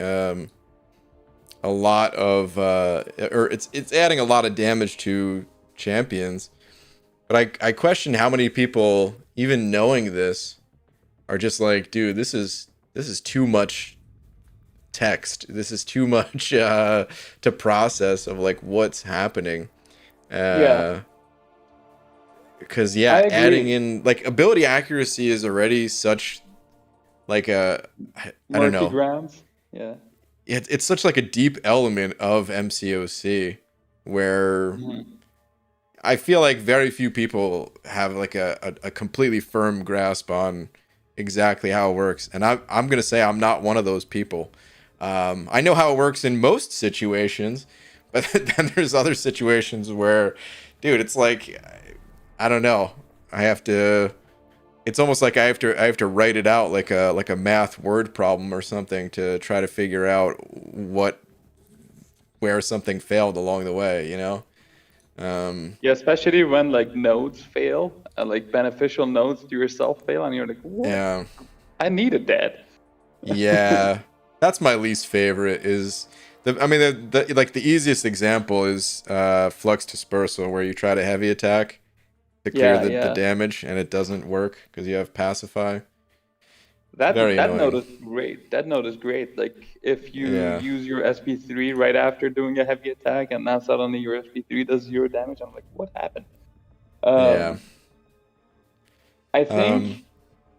a lot of or it's adding a lot of damage to champions. But I question how many people, even knowing this, are just like, dude, this is too much text. This is too much to process of like what's happening. Yeah, Uh, because I yeah, adding agree. in like ability accuracy is already such like I don't Murky know. grounds. Yeah. It's such like a deep element of MCOC where Mhm. I feel like very few people have like a completely firm grasp on exactly how it works. And I'm going to say I'm not one of those people. I know how it works in most situations, but then there's other situations where, dude, it's like, I don't know. I have to. It's almost like I have to write it out like a math word problem or something to try to figure out where something failed along the way. Yeah, especially when like nodes fail, like beneficial nodes to yourself fail, and you're like, what? Yeah. I needed that. Yeah, that's my least favorite. Is the I mean the like the easiest example is flux dispersal, where you try to heavy attack to clear Yeah, the yeah. damage and it doesn't work because you have pacify. It's That very that note annoying. is great. That note is great. Like if you Yeah, use your SP3 right after doing a heavy attack, and now suddenly your SP3 does 0 damage, I'm like, what happened? yeah. Um, I Um, think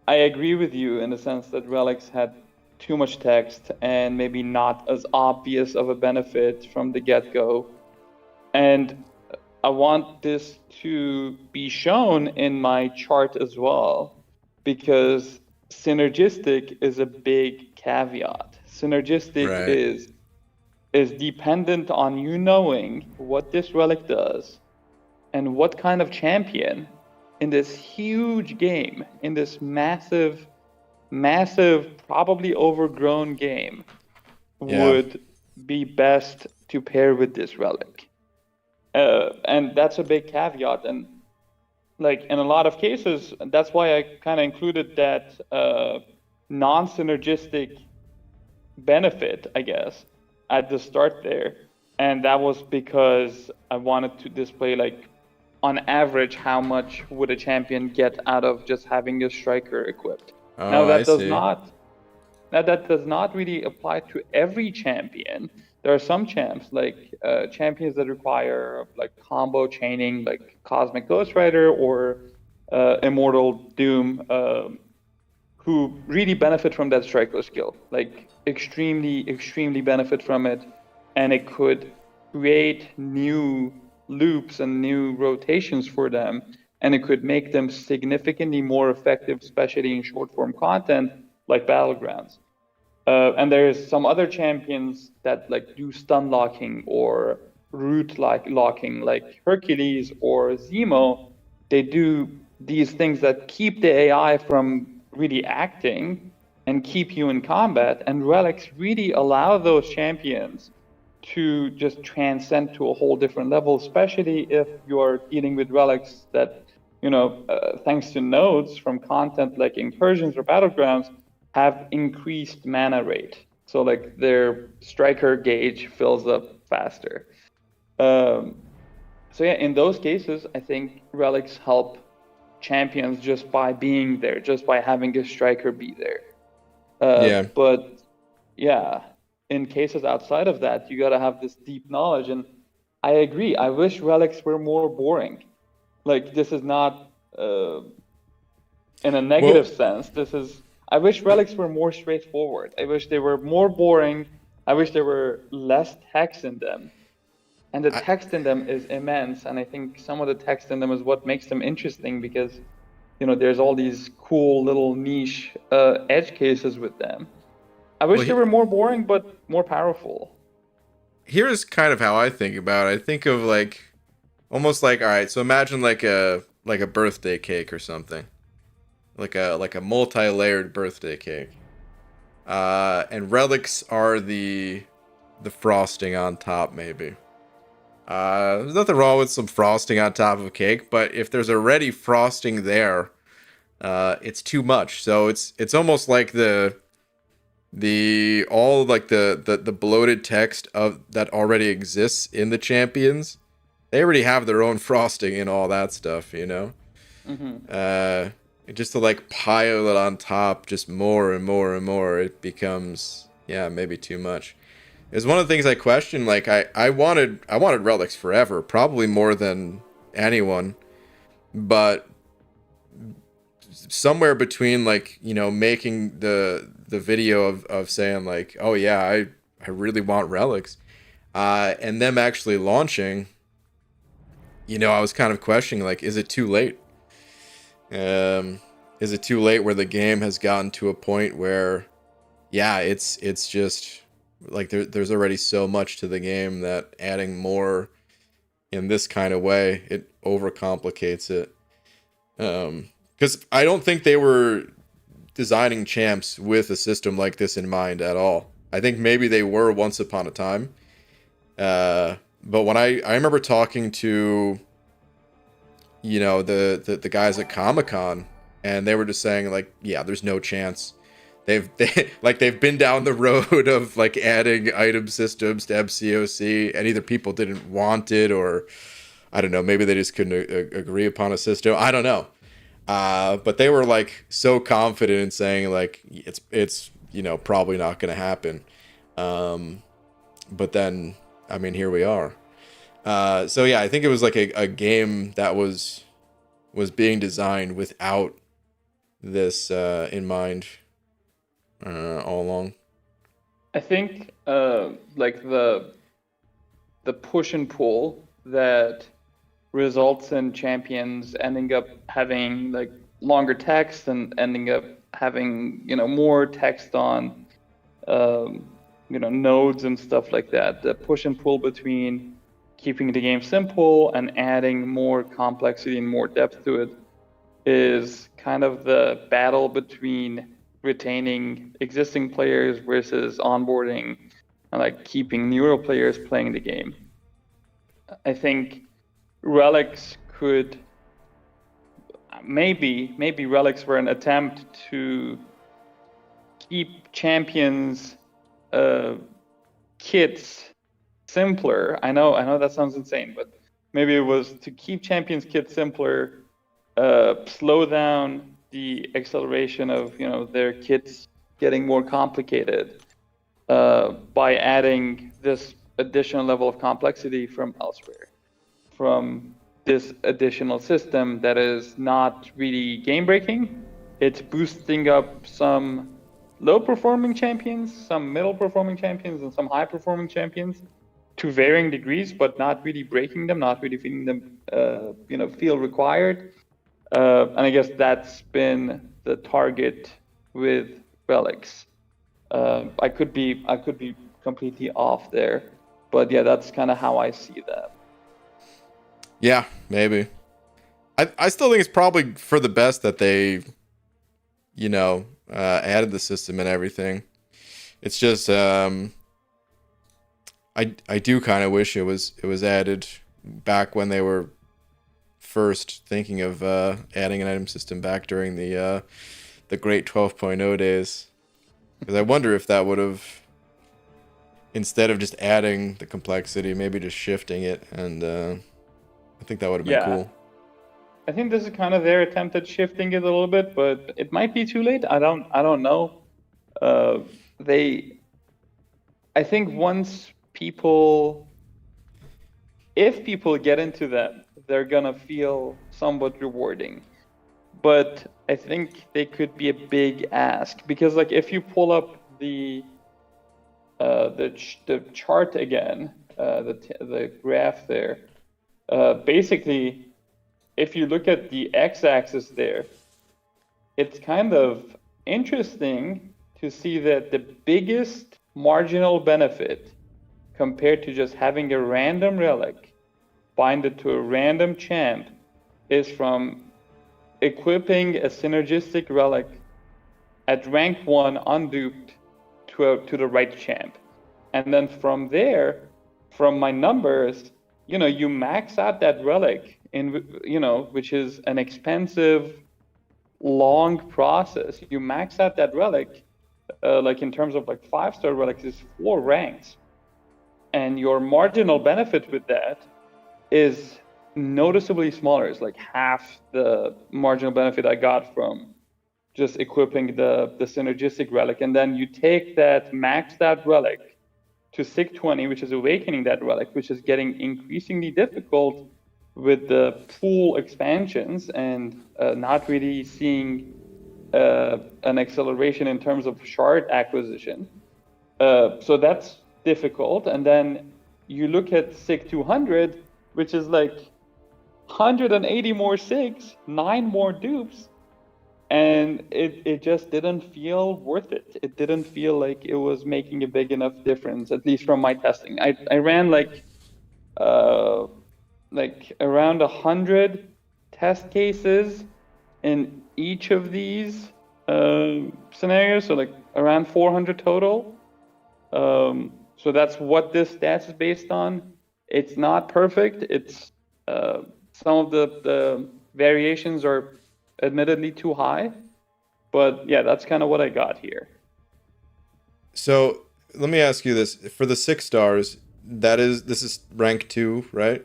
I agree with you in the sense that relics had too much text and maybe not as obvious of a benefit from the get-go. And I want this to be shown in my chart as well. because synergistic is a big caveat. Synergistic Right. is dependent on you knowing what this relic does and what kind of champion in this huge game, in this massive, probably overgrown game, Yeah. would be best to pair with this relic. And that's a big caveat. And like in a lot of cases, that's why I kind of included that non-synergistic benefit, I guess, at the start there. And that was because I wanted to display, like, on average, how much would a champion get out of just having a striker equipped. Now Oh, I see. that does not really apply to every champion. There are some champs, like champions that require like combo chaining, like Cosmic Ghost Rider or Immortal Doom, who really benefit from that striker skill, like extremely benefit from it, and it could create new loops and new rotations for them, and it could make them significantly more effective, especially in short form content like Battlegrounds. And there's some other champions that like do stun locking or root locking, like Hercules or Zemo. They do these things that keep the AI from really acting and keep you in combat. And relics really allow those champions to just transcend to a whole different level, especially if you're dealing with relics that, thanks to nodes from content like incursions or battlegrounds, have increased mana rate. So like their striker gauge fills up faster. So yeah, in those cases, I think relics help champions just by being there, just by having a striker be there. Yeah. But yeah, in cases outside of that, you gotta have this deep knowledge. And I agree. I wish relics were more boring. Like this is not in a negative Well, sense. I wish relics were more straightforward. I wish they were more boring. I wish there were less text in them. And the I, text in them is immense. And I think some of the text in them is what makes them interesting because, there's all these cool little niche edge cases with them. I well, wish they were more boring, but more powerful. here's kind of how I think about it. I think of like almost like, all right, so imagine like a birthday cake or something. Like a multi-layered birthday cake. And relics are the frosting on top maybe. There's nothing wrong with some frosting on top of a cake, but if there's already frosting there, it's too much. So it's almost like the all like the bloated text of that already exists in the champions. They already have their own frosting and all that stuff, you know. Mm-hmm. Uh, just to like pile it on top, just more and more and more, it becomes maybe too much. It's one of the things I question. Like I wanted relics forever, probably more than anyone, but somewhere between like making the video of saying like, oh yeah, I really want relics, and them actually launching, I was kind of questioning like, is it too late? Is it too late where the game has gotten to a point where it's just like there's already so much to the game that adding more in this kind of way, it overcomplicates it. Because I don't think they were designing champs with a system like this in mind at all. I think maybe they were once upon a time. But when I remember talking to the guys at Comic-Con, and they were just saying like, yeah, there's no chance. They've been down the road of like adding item systems to MCOC, and either people didn't want it or I don't know, maybe they just couldn't agree upon a system. I don't know. But they were like so confident in saying like it's probably not going to happen. But then I mean, here we are. So yeah, I think it was like a game that was being designed without this in mind all along. I think like the push and pull that results in champions ending up having like longer text and ending up having, more text on, nodes and stuff like that. The push and pull between keeping the game simple and adding more complexity and more depth to it is kind of the battle between retaining existing players versus onboarding and like keeping newer players playing the game. I think relics could maybe relics were an attempt to keep champions kits simpler. I know that sounds insane, but maybe it was to keep champions kits simpler, slow down the acceleration of their kits getting more complicated by adding this additional level of complexity from elsewhere, from this additional system that is not really game breaking. It's boosting up some low performing champions, some middle performing champions, and some high performing champions to varying degrees, but not really breaking them, not really feeling them feel required. And I guess that's been the target with relics. I could be completely off there, but yeah, that's kind of how I see that. Yeah, maybe. I still think it's probably for the best that they, added the system and everything. It's just I do kind of wish it was added back when they were first thinking of adding an item system back during the great 12.0 days, because I wonder if that would have, instead of just adding the complexity, maybe just shifting it, and I think that would have been cool. I think this is kind of their attempt at shifting it a little bit, but it might be too late. I don't know. I think if people get into that, they're gonna feel somewhat rewarding. But I think they could be a big ask, because like if you pull up the chart again, the graph there, basically, if you look at the x-axis there, it's kind of interesting to see that the biggest marginal benefit compared to just having a random relic binded to a random champ is from equipping a synergistic relic at rank 1 unduped to the right champ. And then from there, from my numbers, you max out that relic which is an expensive, long process. You max out that relic, like in terms of like 5-star relics, is 4 ranks. And your marginal benefit with that is noticeably smaller. It's like half the marginal benefit I got from just equipping the synergistic relic. And then you take that maxed out relic to SIG 20, which is awakening that relic, which is getting increasingly difficult with the pool expansions and not really seeing an acceleration in terms of shard acquisition. So that's difficult. And then you look at SIG 200, which is like 180 more SIGs, 9 more dupes, and it just didn't feel worth it. It didn't feel like it was making a big enough difference, at least from my testing. I ran like around 100 test cases in each of these scenarios, so like around 400 total. So that's what this stats is based on. It's not perfect. It's some of the variations are admittedly too high, but yeah, that's kind of what I got here. So let me ask you this: for the 6 stars, this is rank 2, right?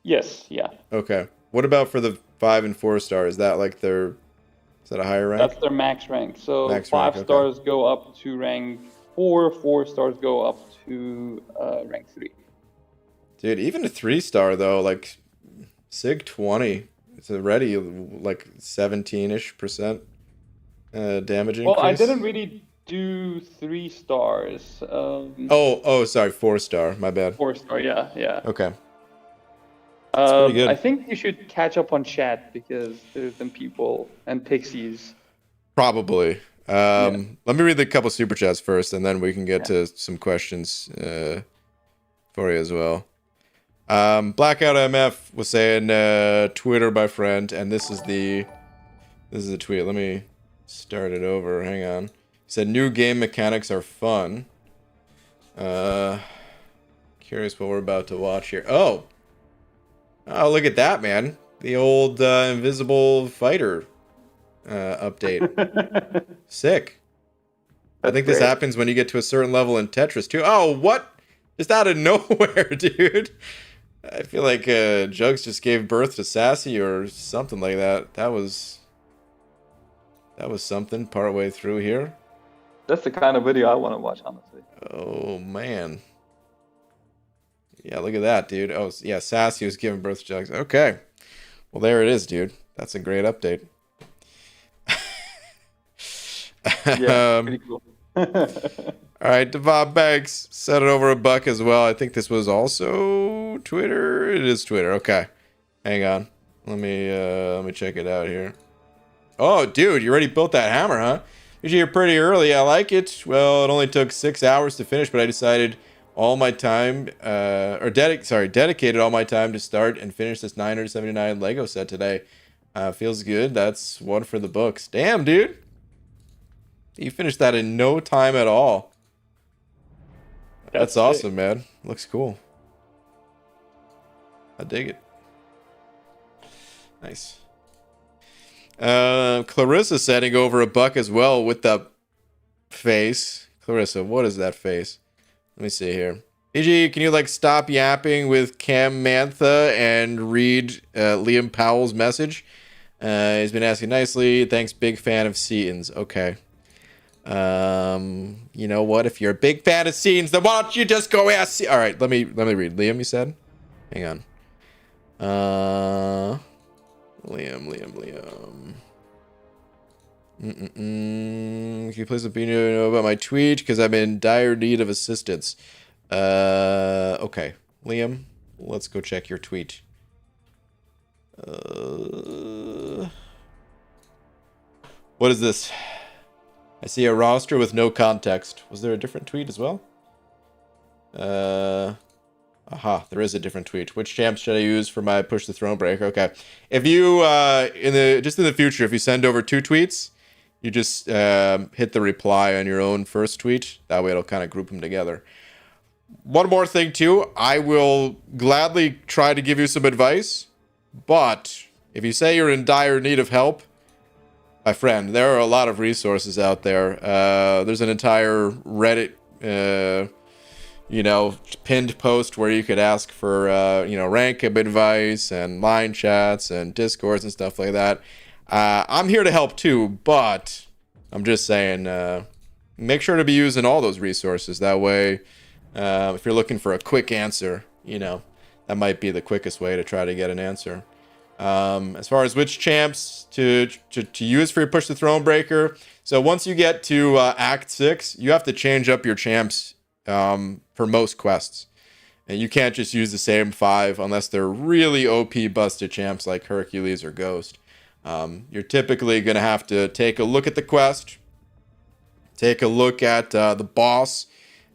Yes. Yeah. Okay. What about for the 5 and 4 stars? Is that a higher rank? That's their max rank. So max 5 rank, stars go up to rank 4. 4 stars go up to rank 3. Dude, even a 3-star though, like SIG 20, it's already like 17-ish% damage increase. Well, I didn't really do 3 stars. Sorry, 4-star. My bad. 4-star, yeah. Okay. It's pretty good. I think you should catch up on chat because there's some people and pixies. Probably. Let me read the couple super chats first, and then we can get to some questions for you as well. Blackout MF was saying Twitter, my friend, and this is the tweet. Let me start it over. Hang on. He said new game mechanics are fun. Curious what we're about to watch here. Oh, look at that, man! The old invisible fighter update. Sick. I think this happens when you get to a certain level in Tetris too. Oh, what? Just out of nowhere, dude. I feel like Jugs just gave birth to Sassy or something like that. That was something partway through here. That's the kind of video I want to watch, honestly. Oh, man. Yeah, look at that, dude. Oh, yeah, Sassy was giving birth to Jugs. Okay. Well, there it is, dude. That's a great update. Yeah, pretty cool. All right, Devon Banks set it over $1 as well. I think this was also Twitter. It is Twitter. Okay, hang on. Let me check it out here. Oh, dude, you already built that hammer, huh? Usually you're pretty early. I like it. Well, it only took 6 hours to finish, but I decided all my time, dedicated all my time to start and finish this 979 Lego set today. Feels good. That's one for the books. Damn, dude. You finished that in no time at all. That's awesome, man. Looks cool. I dig it. Nice. Clarissa setting over $1 as well with the face. Clarissa, what is that face? Let me see here. PG, can you like stop yapping with Cam Mantha and read Liam Powell's message? He's been asking nicely. Thanks, big fan of Seaton's. Okay. You know what? If you're a big fan of scenes, then why don't you just go ask? All right, let me read. Liam, you said? Hang on. Liam. Can you please let me know about my tweet? Because I'm in dire need of assistance. Okay. Liam, let's go check your tweet. What is this? I see a roster with no context. Was there a different tweet as well? Aha, there is a different tweet. Which champs should I use for my push the throne break? Okay. If you in the future, if you send over 2 tweets, you just hit the reply on your own first tweet. That way it'll kind of group them together. One more thing too, I will gladly try to give you some advice, but if you say you're in dire need of help, my friend, there are a lot of resources out there. There's an entire Reddit, pinned post where you could ask for, rank up advice and line chats and discords and stuff like that. I'm here to help too, but I'm just saying, make sure to be using all those resources. That way, if you're looking for a quick answer, that might be the quickest way to try to get an answer. As far as which champs to use for your push the throne breaker, so once you get to Act 6, you have to change up your champs for most quests, and you can't just use the same 5 unless they're really OP busted champs like Hercules or Ghost. You're typically gonna have to take a look at the quest, take a look at the boss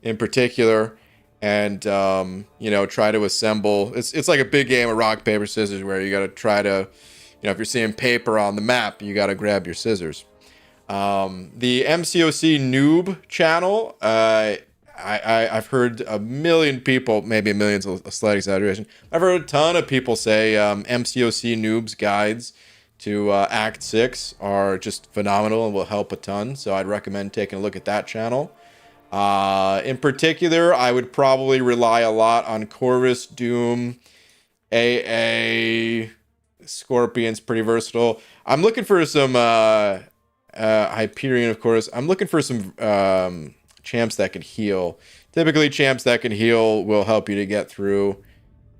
in particular, and try to assemble. It's like a big game of rock paper scissors where you got to try to, if you're seeing paper on the map, you got to grab your scissors. The MCOC noob channel, I've heard a million people, maybe a million's a slight exaggeration. I've heard a ton of people say MCOC noobs guides to Act 6 are just phenomenal and will help a ton. So I'd recommend taking a look at that channel. In particular, I would probably rely a lot on Corvus, Doom, AA, Scorpion's pretty versatile. I'm looking for some Hyperion, of course. I'm looking for some champs that can heal. Typically, champs that can heal will help you to get through,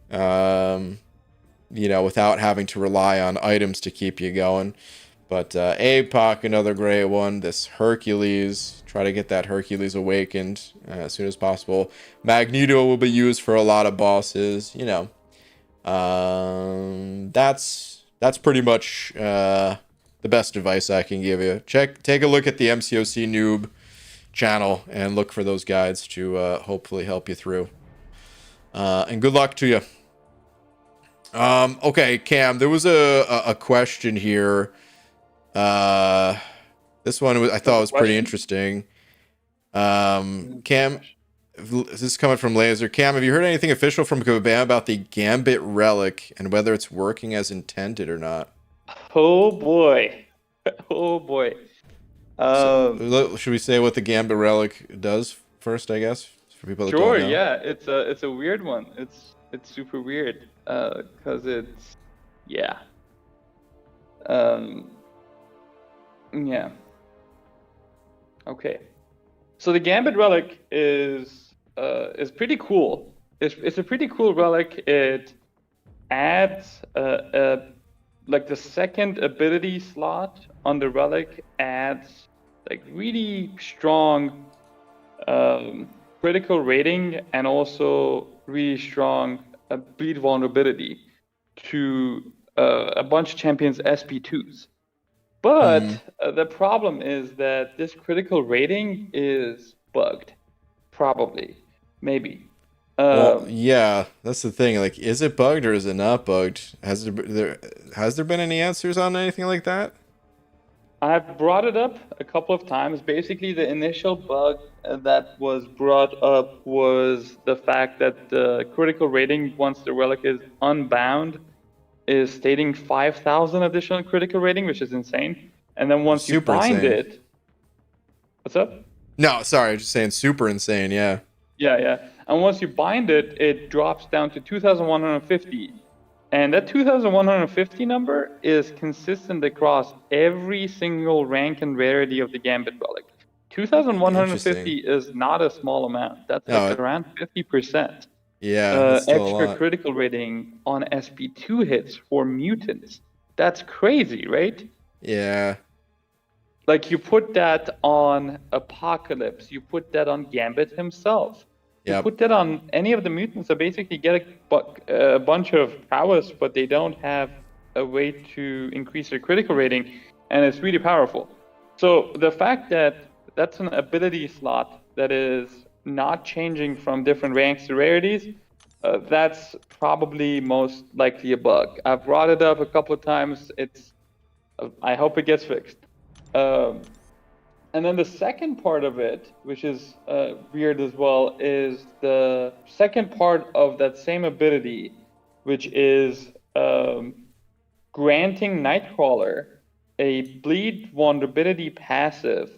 without having to rely on items to keep you going. But APOC, another great one. This Hercules, try to get that Hercules awakened as soon as possible. Magneto will be used for a lot of bosses. That's pretty much the best advice I can give you. Take a look at the MCOC Noob channel and look for those guides to hopefully help you through. And good luck to you. Okay, Cam, there was a question here. This one I thought was pretty interesting. Cam, this is coming from Laser. Cam, have you heard anything official from Kabam about the Gambit Relic and whether it's working as intended or not? Oh boy. Oh boy. Should we say what the Gambit Relic does first, I guess, for people that Sure, don't know? yeah. It's a weird one. It's super weird. 'Cause it's yeah. Yeah. Okay. So the Gambit Relic is pretty cool. It's a pretty cool relic. It adds like the second ability slot on the relic adds like really strong critical rating and also really strong bleed vulnerability to a bunch of champions SP2s. But the problem is that this critical rating is bugged. Probably. Maybe. Well, yeah, that's the thing. Like, is it bugged or is it not bugged? Has there been any answers on anything like that? I've brought it up a couple of times. Basically, the initial bug that was brought up was the fact that the critical rating, once the relic is unbound, is stating 5,000 additional critical rating, which is insane. And then once you Super bind insane. it, what's up? No, sorry, just saying super insane. Yeah. Yeah. And once you bind it, it drops down to 2,150. And that 2,150 number is consistent across every single rank and rarity of the Gambit relic. 2,150 is not a small amount. That's like around 50%. Yeah, that's still extra a lot. critical rating on SP2 hits for mutants. That's crazy, right? Yeah. Like you put that on Apocalypse, you put that on Gambit himself. You put that on any of the mutants that basically get a bunch of prowess, but they don't have a way to increase their critical rating, and it's really powerful. So the fact that that's an ability slot that is not changing from different ranks to rarities, that's probably most likely a bug. I've brought it up a couple of times. I hope it gets fixed. And then the second part of it, which is weird as well, is the second part of that same ability, which is granting Nightcrawler a bleed vulnerability passive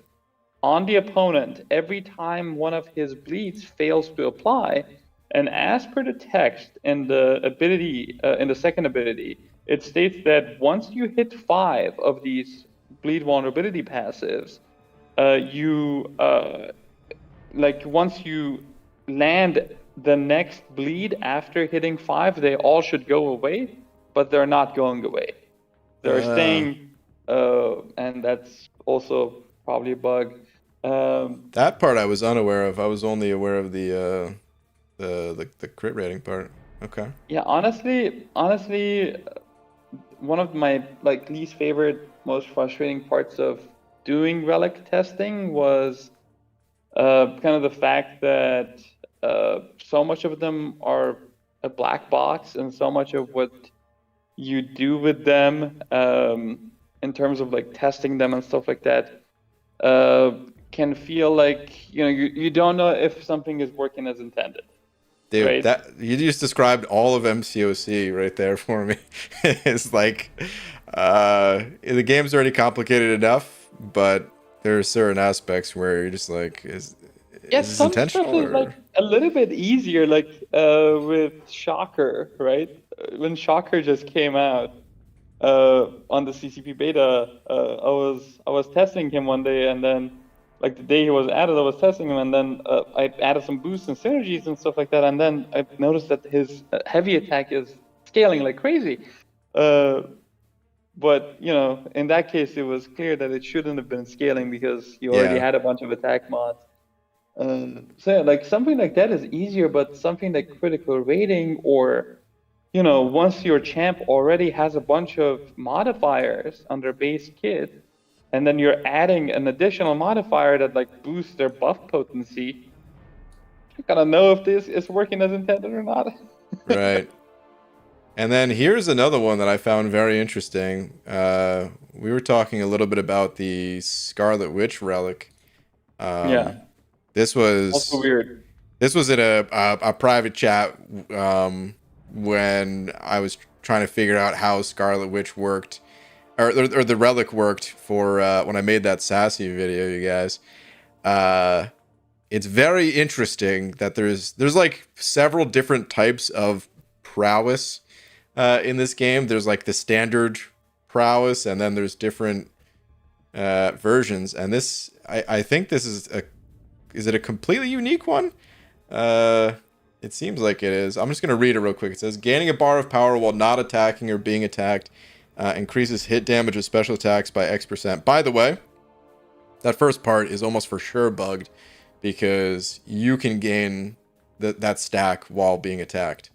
on the opponent every time one of his bleeds fails to apply. And as per the text in the ability, in the second ability, it states that once you hit 5 of these bleed vulnerability passives, once you land the next bleed after hitting 5, they all should go away, but they're not going away. They're staying, and that's also probably a bug. That part I was unaware of. I was only aware of the crit rating part. Okay. Yeah, honestly, one of my least favorite, most frustrating parts of doing relic testing was kind of the fact that so much of them are a black box, and so much of what you do with them in terms of testing them and stuff like that can feel like you don't know if something is working as intended. Dude, right? that you just described all of MCOC right there for me. It's like the game's already complicated enough, but there are certain aspects where you're just like, is this some intentional? stuff is a little bit easier, with Shocker, right? When Shocker just came out on the CCP beta, I was testing him one day, and then the day he was added, I was testing him, and then I added some boosts and synergies and stuff like that, and then I noticed that his heavy attack is scaling like crazy. But in that case, it was clear that it shouldn't have been scaling because you already had a bunch of attack mods. So something like that is easier, but something like critical rating or once your champ already has a bunch of modifiers on their base kit, and then you're adding an additional modifier that like boosts their buff potency, I gotta know if this is working as intended or not. Right. And then here's another one that I found very interesting. We were talking a little bit about the Scarlet Witch relic. Yeah. This Also was weird. this was in a private chat when I was trying to figure out how Scarlet Witch worked, or the relic worked for when I made that sassy video, you guys. It's very interesting that there's like several different types of prowess in this game. There's like the standard prowess, and then there's different versions. And this, I think this is it a completely unique one? It seems like it is. I'm just gonna read it real quick. It says gaining a bar of power while not attacking or being attacked increases hit damage of special attacks by X%. By the way, that first part is almost for sure bugged, because you can gain that stack while being attacked.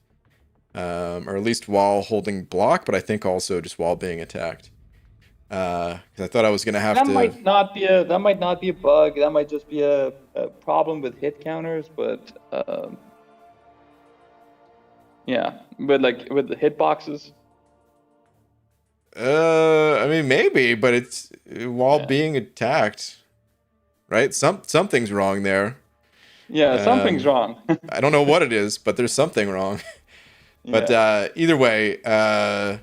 Or at least while holding block, but I think also just while being attacked. Because I thought I was gonna have That to. might not be a bug. That might just be a problem with hit counters. But yeah, with the hitboxes. I mean, maybe, but it's while being attacked, right? Something's wrong there. Yeah, something's wrong. I don't know what it is, but there's something wrong. But either way, but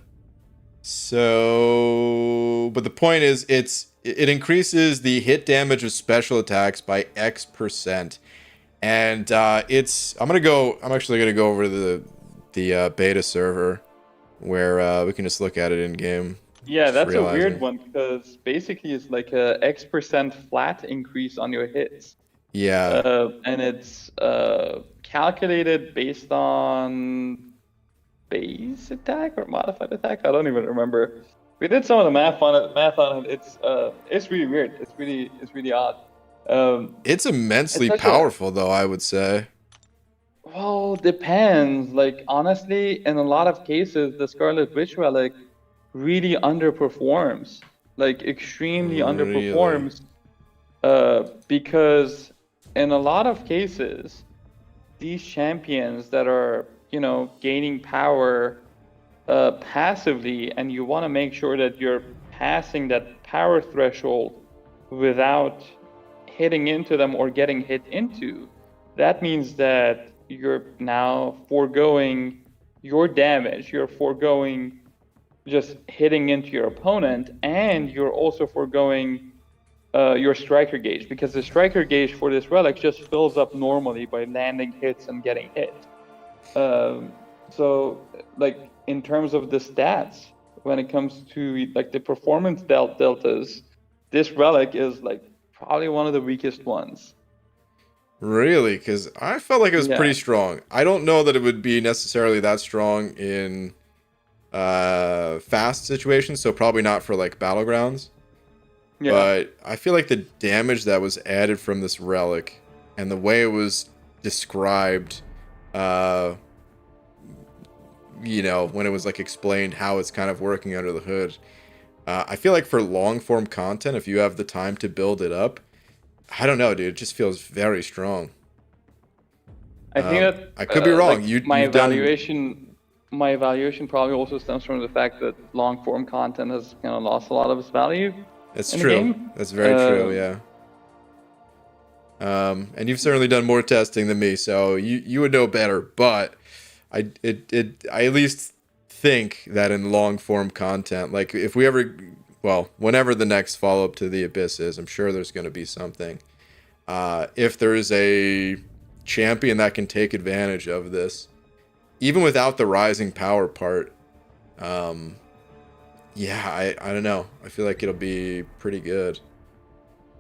the point is, it increases the hit damage of special attacks by X%, and I'm actually gonna go over to the beta server where we can just look at it in game. Yeah, that's a weird one, because basically it's like a X% flat increase on your hits. Yeah. And it's calculated based on base attack or modified attack. I don't even remember. We did some of the math on it. It's really weird. It's really odd. It's immensely powerful, though, I would say. Well, depends. Like, honestly, in a lot of cases, the Scarlet Witch relic really underperforms. Like, extremely underperforms. Because in a lot of cases, these champions that are, gaining power passively, and you want to make sure that you're passing that power threshold without hitting into them or getting hit into, that means that you're now foregoing your damage, you're foregoing just hitting into your opponent, and you're also foregoing your striker gauge, because the striker gauge for this relic just fills up normally by landing hits and getting hit. So, like, in terms of the stats, when it comes to like the performance deltas, this relic is like probably one of the weakest ones. Really? Because I felt like it was pretty strong. I don't know that it would be necessarily that strong in fast situations, so probably not for like Battlegrounds. Yeah. But I feel like the damage that was added from this relic and the way it was described, when it was like explained how it's kind of working under the hood, I feel like for long form content, if you have the time to build it up, I don't know, dude, it just feels very strong. I think that I could be wrong. Like my evaluation probably also stems from the fact that long form content has kind of lost a lot of its value. That's true. That's very true. Yeah. And you've certainly done more testing than me, so you would know better. But I at least think that in long form content, like if we ever, whenever the next follow up to the Abyss is, I'm sure there's going to be something. If there is a champion that can take advantage of this, even without the rising power part, I don't know. I feel like it'll be pretty good.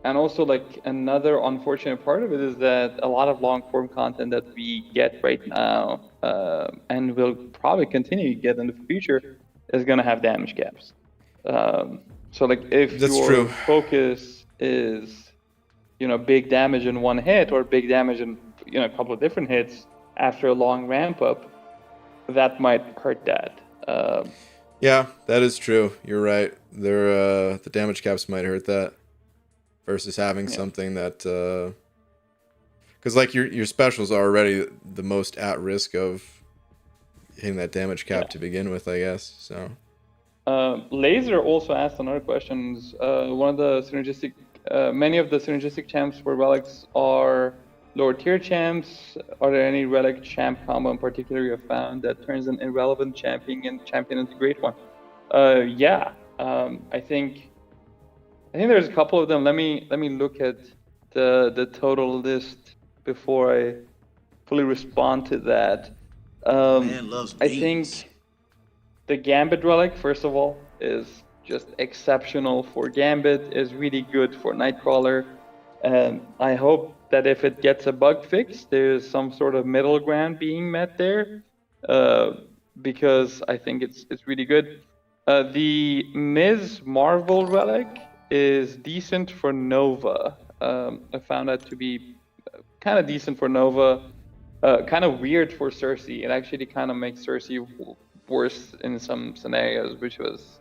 And also, like, another unfortunate part of it is that a lot of long form content that we get right now, and will probably continue to get in the future, is going to have damage caps. So like if your focus is, big damage in one hit or big damage in, a couple of different hits after a long ramp up, that might hurt that. Yeah, that is true. You're right. The damage caps might hurt that versus having Yeah. something that because like your specials are already the most at risk of hitting that damage cap Yeah. to begin with, I guess. So Laser also asked another question. One of the synergistic, many of the synergistic champs for relics are lower tier champs. Are there any relic champ combo in particular you have found that turns an irrelevant champion into a great one? Yeah. I think there's a couple of them. Let me look at the total list before I fully respond to that. Man loves I beans. think the Gambit relic, first of all, is just exceptional for Gambit, is really good for Nightcrawler. And I hope that if it gets a bug fix, there's some sort of middle ground being met there, because I think it's really good. The Ms. Marvel relic is decent for Nova. I found that to be kind of decent for Nova. Kind of weird for Cersei. It actually kind of makes Cersei worse in some scenarios, which was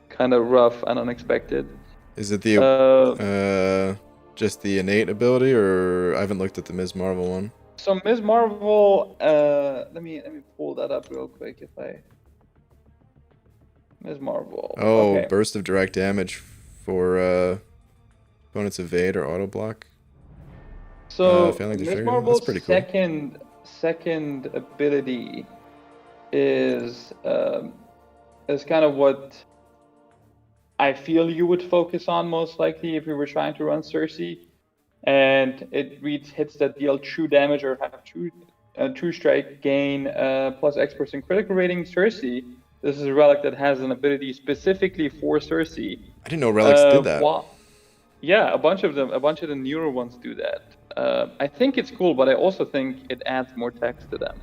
kind of rough and unexpected. is it the just the innate ability, or I haven't looked at the Ms. Marvel one? So Ms. Marvel, let me pull that up real quick if I. Ms. Marvel. Oh, Okay. burst of direct damage for opponents evade or auto block. So failing to Ms. trigger. Marvel's That's pretty cool. second ability is kind of what I feel you would focus on most likely if you were trying to run Cersei, and it hits that deal true damage or have true strike, gain plus X% critical rating Cersei. This is a relic that has an ability specifically for Cersei. I didn't know relics did that. Yeah, a bunch of the newer ones do that. I think it's cool, but I also think it adds more text to them.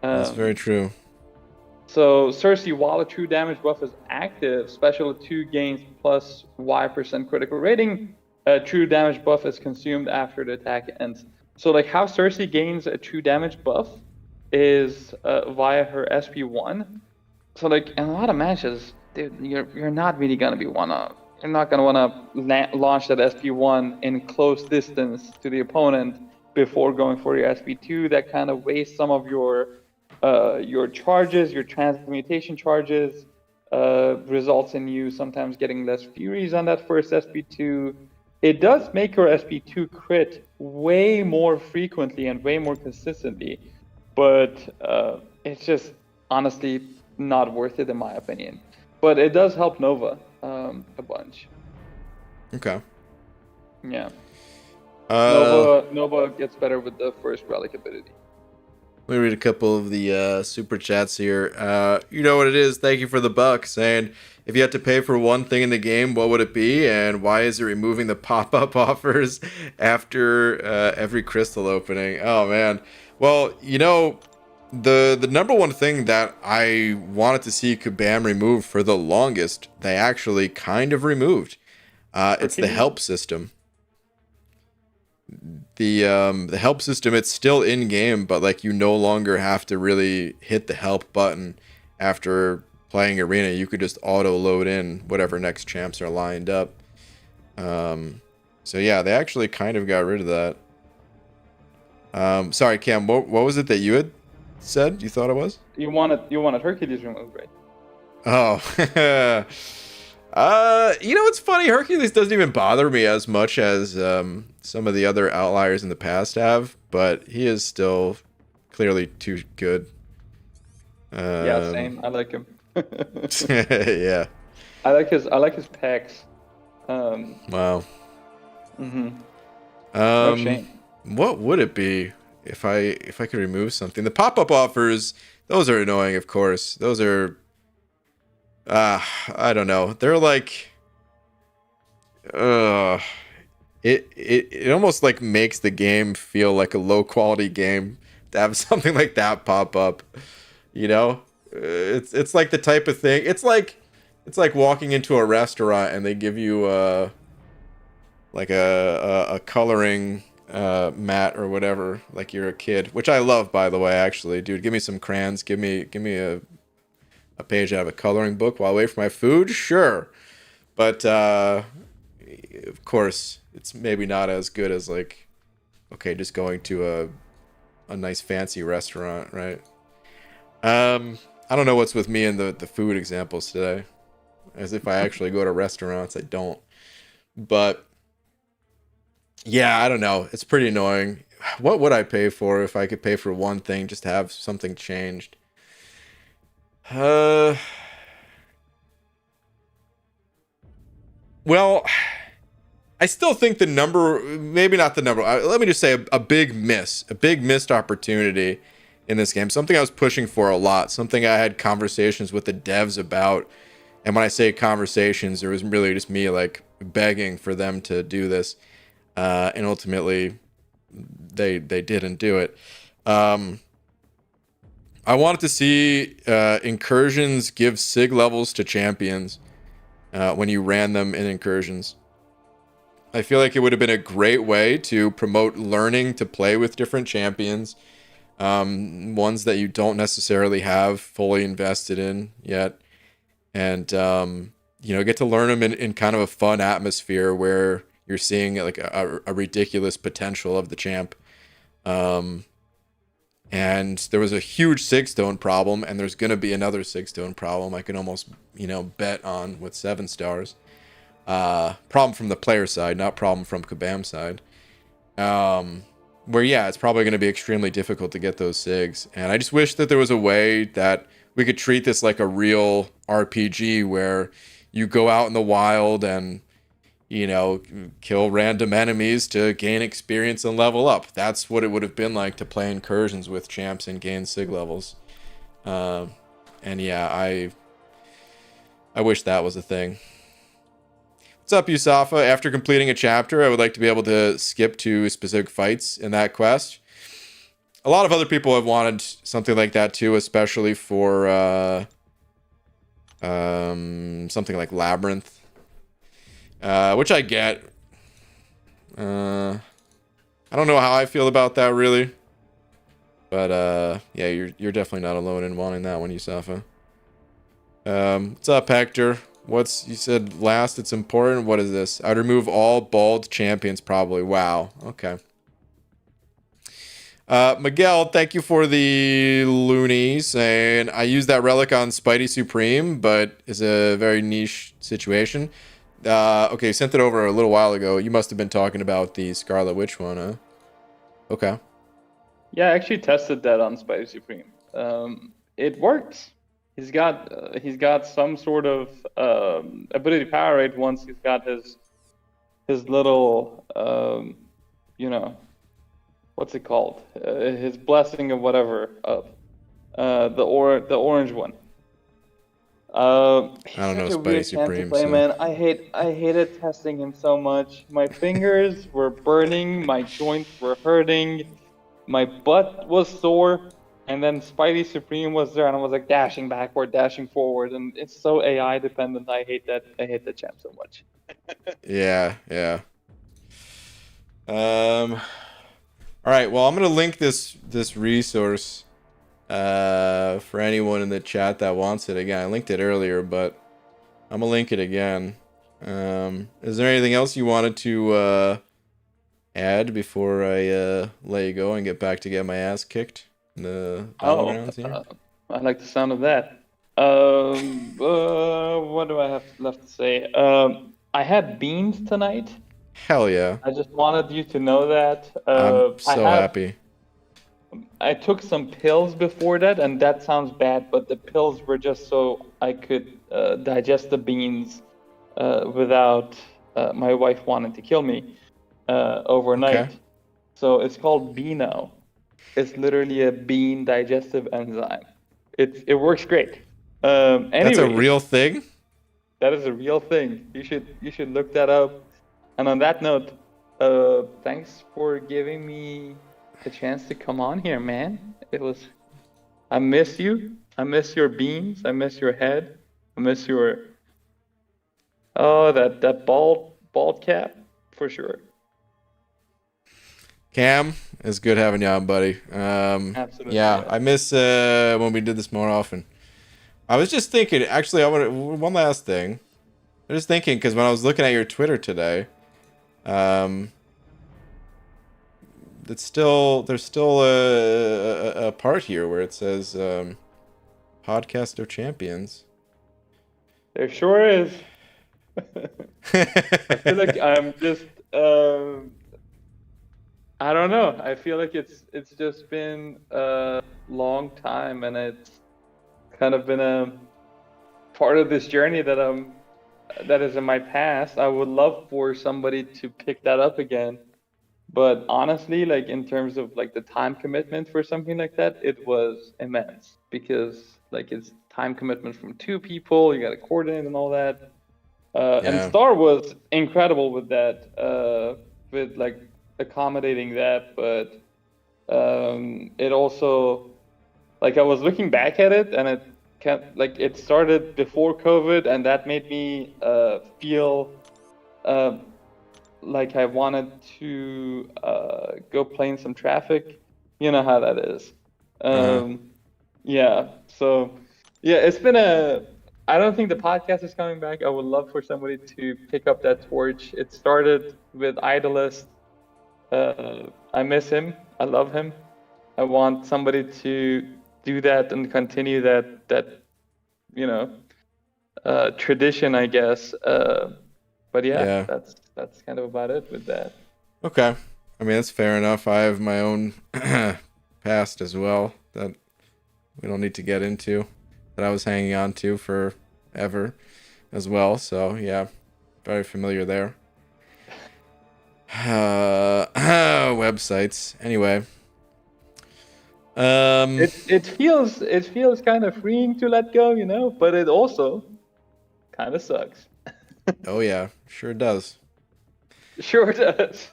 That's very true. So Cersei, while a true damage buff is active, special 2 gains plus Y% critical rating. True damage buff is consumed after the attack ends. So like how Cersei gains a true damage buff is via her SP1. So like in a lot of matches, dude, you're not really gonna you're not gonna wanna launch that SP1 in close distance to the opponent before going for your SP2. That kind of wastes some of your charges, your transmutation charges, results in you sometimes getting less furies on that first SP2. It does make your SP2 crit way more frequently and way more consistently, but it's just honestly not worth it in my opinion. But it does help Nova a bunch. Okay. Yeah. Nova gets better with the first relic ability. Let me read a couple of the super chats here. You know what it is. Thank you for the buck. Saying, if you had to pay for one thing in the game, what would it be? And why is it removing the pop-up offers after every crystal opening? Oh, man. Well, you know, the number one thing that I wanted to see Kabam remove for the longest, they actually kind of removed. It's the help system. The help system, it's still in game, but like you no longer have to really hit the help button after playing arena. You could just auto load in whatever next champs are lined up. So yeah, they actually kind of got rid of that. Sorry, Cam, what was it that you had said you thought it was? You wanted Hercules removed, right? Oh. You know what's funny? Hercules doesn't even bother me as much as some of the other outliers in the past have, but he is still clearly too good. Yeah, same. I like him. Yeah. I like his packs. Wow. No shame. What would it be if I could remove something? The pop-up offers, those are annoying, of course. Those are I don't know. They're like it almost like makes the game feel like a low quality game to have something like that pop up. You know? It's like the type of thing. It's like walking into a restaurant and they give you like a coloring mat or whatever, like you're a kid, which I love, by the way. Actually, dude, give me some crayons, give me a page out of a coloring book while I wait for my food. Sure, but of course, it's maybe not as good as like, okay, just going to a nice fancy restaurant, right? I don't know what's with me and the food examples today. As if I actually go to restaurants, I don't. But yeah, I don't know. It's pretty annoying. What would I pay for if I could pay for one thing just to have something changed? Uh, well, I still think the number, maybe not the number. Let me just say a big miss, a big missed opportunity in this game. Something I was pushing for a lot. Something I had conversations with the devs about. And when I say conversations, it was really just me like begging for them to do this. And ultimately, they didn't do it. I wanted to see incursions give sig levels to champions when you ran them in incursions. I feel like it would have been a great way to promote learning to play with different champions, ones that you don't necessarily have fully invested in yet, and get to learn them in kind of a fun atmosphere where you're seeing like a ridiculous potential of the champ. And there was a huge Sigstone problem, and there's going to be another Sigstone problem. I can almost, bet on with 7 stars. Problem from the player side, not problem from Kabam's side. Where, yeah, it's probably going to be extremely difficult to get those SIGs. And I just wish that there was a way that we could treat this like a real RPG where you go out in the wild and, kill random enemies to gain experience and level up. That's what it would have been like to play incursions with champs and gain SIG levels. And yeah, I wish that was a thing. What's up, Yusafa? After completing a chapter, I would like to be able to skip to specific fights in that quest. A lot of other people have wanted something like that too, especially for something like Labyrinth. Which I get. I don't know how I feel about that really. But yeah, you're definitely not alone in wanting that one, Yusafa. What's up, Hector? You said last, it's important. What is this? I'd remove all bald champions probably. Wow. Okay. Miguel, thank you for the loonies. And I used that relic on Spidey Supreme, but it's a very niche situation. Okay, sent it over a little while ago. You must have been talking about the Scarlet Witch one, huh? Okay. Yeah, I actually tested that on Spidey Supreme. It works. He's got some sort of ability power rate once he's got his little what's it called? His blessing of whatever up. The orange one. I don't know Spidey Supreme. Play, so. Man, I hated testing him so much. My fingers were burning, my joints were hurting, my butt was sore, and then Spidey Supreme was there, and I was like dashing backward, dashing forward, and it's so AI dependent. I hate that champ so much. Yeah. All right. Well, I'm gonna link this resource. For anyone in the chat that wants it. Again, I linked it earlier, but I'm gonna link it again. Is there anything else you wanted to add before I let you go and get my ass kicked in the Battlegrounds here? I like the sound of that. What do I have left to say? I had beans tonight. Hell yeah. I just wanted you to know that. I'm so happy. I took some pills before that, and that sounds bad, but the pills were just so I could digest the beans without my wife wanting to kill me overnight. Okay. So it's called Beano. It's literally a bean digestive enzyme. It works great. Anyway, that's a real thing? That is a real thing. You should look that up. And on that note, thanks for giving me the chance to come on here, man. I miss you. I miss your beans. I miss your head. I miss that bald cap for sure. Cam, it's good having you on, buddy. Absolutely. Yeah, I miss when we did this more often. I was just thinking, actually, I want one last thing. I was just thinking because when I was looking at your Twitter today, there's still a part here where it says podcast of champions. There sure is. I feel like I'm just I don't know. I feel like it's just been a long time, and it's kind of been a part of this journey that is in my past. I would love for somebody to pick that up again. But honestly, like in terms of like the time commitment for something like that, it was immense because like it's time commitment from two people, you got to coordinate and all that. And Yeah. Star was incredible with that, with like accommodating that. But it also, like I was looking back at it, and it started before COVID, and that made me feel like I wanted to go play in some traffic. You know how that is. Yeah. So yeah, it's been I don't think the podcast is coming back. I would love for somebody to pick up that torch. It started with Idolist. I miss him. I love him. I want somebody to do that and continue that tradition, I guess. But yeah, that's kind of about it with that. Okay. I mean, that's fair enough. I have my own past as well that we don't need to get into, that I was hanging on to forever as well. So, yeah, very familiar there. Websites. Anyway. It feels kind of freeing to let go, but it also kind of sucks. Oh, yeah, sure does. Sure does.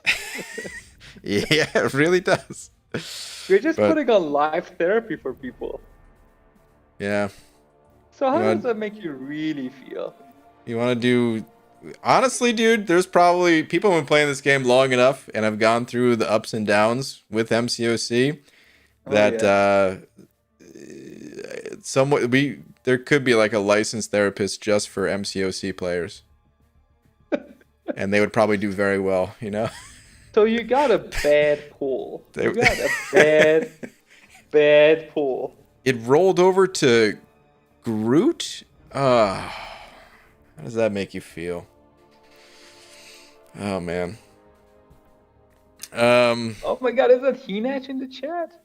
Yeah, it really does. You're just putting on live therapy for people. Yeah. So how does that make you really feel? You want to do... Honestly, dude, there's probably... People have been playing this game long enough and have gone through the ups and downs with MCOC that there could be like a licensed therapist just for MCOC players. And they would probably do very well, So you got a bad pull. You got a bad pull. It rolled over to Groot? How does that make you feel? Oh, man. Oh my god, is that Heenach in the chat?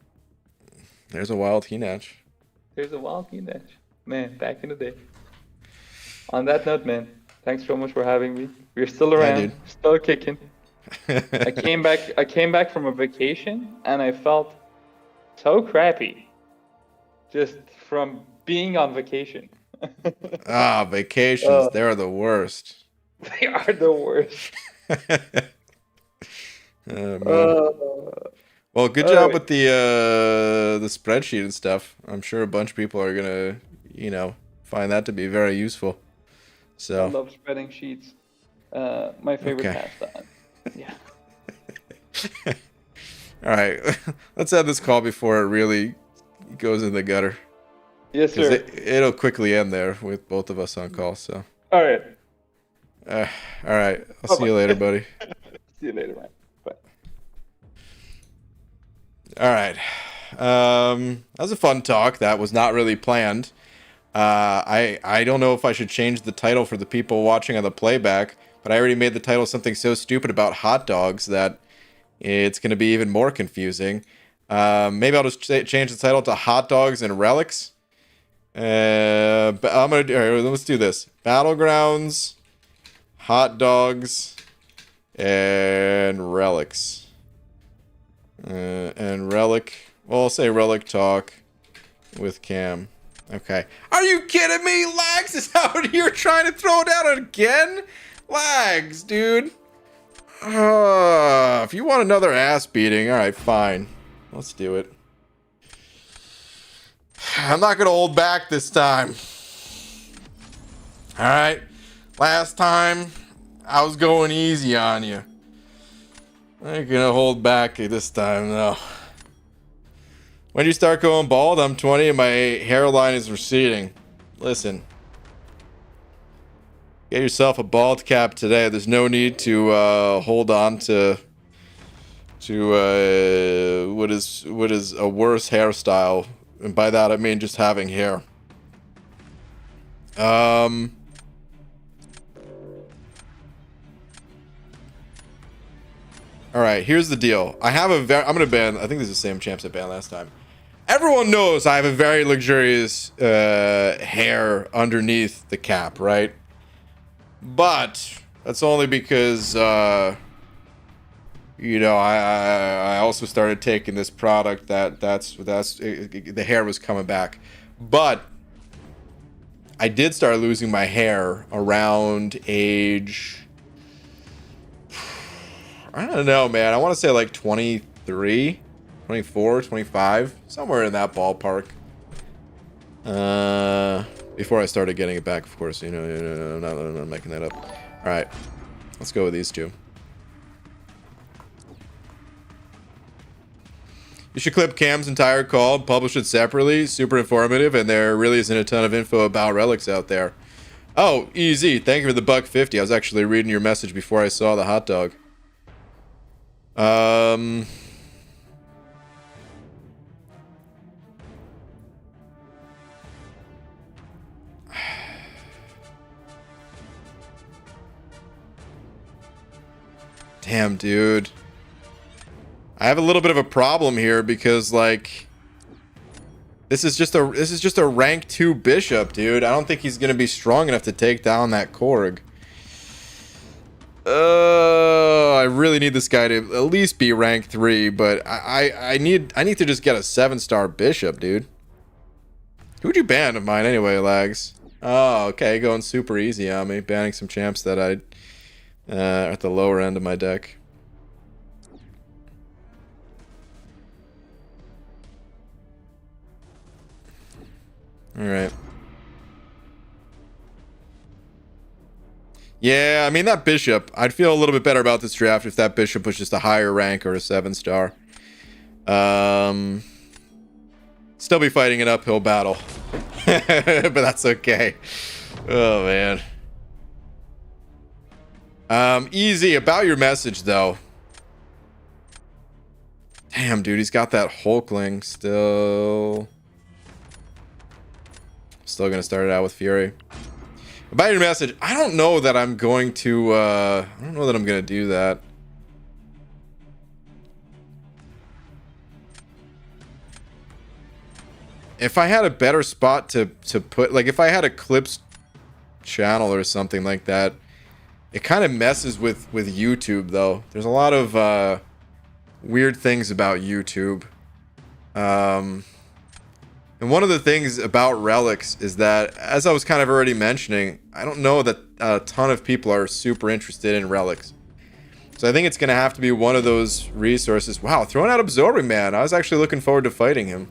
There's a wild Heenach. There's a wild Heenach. Man, back in the day. On that note, man, thanks so much for having me. We're still around, still kicking. I came back from a vacation, and I felt so crappy just from being on vacation. Vacations, they're the worst. They are the worst. Well, good job with the spreadsheet and stuff. I'm sure a bunch of people are gonna, find that to be very useful. So I love spreading sheets. My favorite pastime. Yeah. All right, let's end this call before it really goes in the gutter. Yes, sir. It'll quickly end there with both of us on call. So. All right. All right. I'll see you later, buddy. See you later, man. Bye. All right. That was a fun talk. That was not really planned. I don't know if I should change the title for the people watching on the playback, but I already made the title something so stupid about hot dogs that it's going to be even more confusing. Maybe I'll just change the title to Hotdogs and Relics. But I'm gonna all right, let's do this. Battlegrounds, Hotdogs, and Relics. And Relic. Well, I'll say Relic Talk with Cam. Okay. Are you kidding me? Lags is out. You're trying to throw it out again? Lags, dude. If you want another ass beating, alright, fine. Let's do it. I'm not gonna hold back this time. Alright. Last time, I was going easy on you. I ain't gonna hold back this time, though. When you start going bald, I'm 20 and my hairline is receding. Listen. Get yourself a bald cap today. There's no need to hold on to what is a worse hairstyle. And by that I mean just having hair. Alright, here's the deal. I have I'm gonna ban, I think this is the same champs I banned last time. Everyone knows I have a very luxurious hair underneath the cap, right? But that's only because you know, I also started taking this product that's the hair was coming back. But I did start losing my hair around age, I don't know, man. I want to say like 23, 24, 25, somewhere in that ballpark. Before I started getting it back, of course. You know, I'm not making that up. All right, let's go with these two. You should clip Cam's entire call, publish it separately. Super informative, and there really isn't a ton of info about relics out there. Oh, easy. Thank you for the $1.50. I was actually reading your message before I saw the hot dog. Damn, dude. I have a little bit of a problem here because, like, this is just a rank 2 bishop, dude. I don't think he's gonna be strong enough to take down that Korg. I really need this guy to at least be rank 3, but I need to just get a 7-star bishop, dude. Who'd you ban of mine anyway, Lags? Oh, okay, going super easy on me, banning some champs that I are at the lower end of my deck. All right. Yeah, I mean, that bishop, I'd feel a little bit better about this draft if that bishop was just a higher rank or a 7-star. Still be fighting an uphill battle. But that's okay. Oh, man. Easy. About your message, though. Damn, dude, he's got that Hulkling still. Still gonna start it out with Fury. About your message, I don't know that I'm going to, I don't know that I'm gonna do that. If I had a better spot to put, like, if I had a clips channel or something like that, it kind of messes with YouTube, though. There's a lot of weird things about YouTube. And one of the things about relics is that, as I was kind of already mentioning, I don't know that a ton of people are super interested in relics. So I think it's going to have to be one of those resources. Wow, throwing out Absorbing Man. I was actually looking forward to fighting him.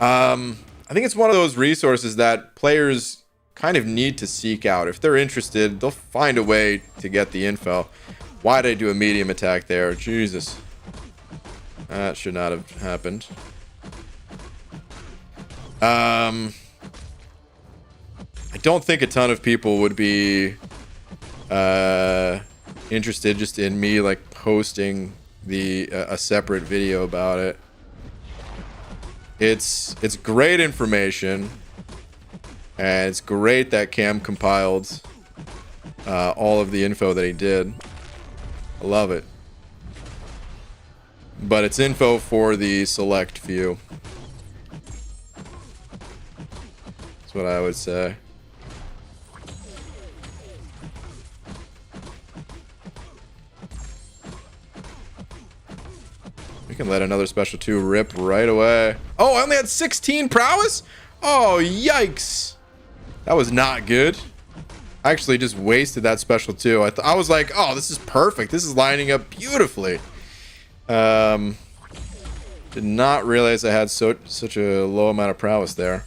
I think it's one of those resources that players kind of need to seek out. If they're interested, they'll find a way to get the info. Why'd I do a medium attack there? Jesus. That should not have happened. I don't think a ton of people would be interested just in me, like, posting a separate video about it. It's great information, and it's great that Cam compiled all of the info that he did. I love it. But it's info for the select few. That's what I would say. We can let another special 2 rip right away. Oh, I only had 16 prowess? Oh, yikes. That was not good. I actually just wasted that special 2. I was like, oh, this is perfect. This is lining up beautifully. Did not realize I had such a low amount of prowess there.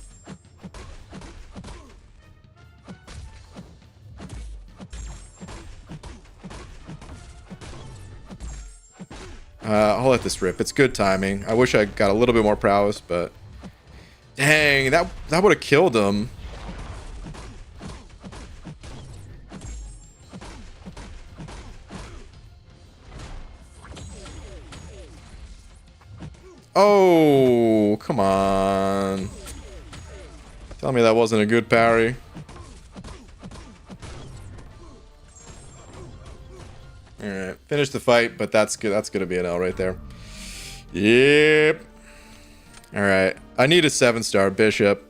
I'll let this rip. It's good timing. I wish I got a little bit more prowess, but dang, that would have killed him. Oh, come on. Tell me that wasn't a good parry. Alright, finish the fight, but that's good. That's gonna be an L right there. Yep. Alright. I need a 7-star bishop.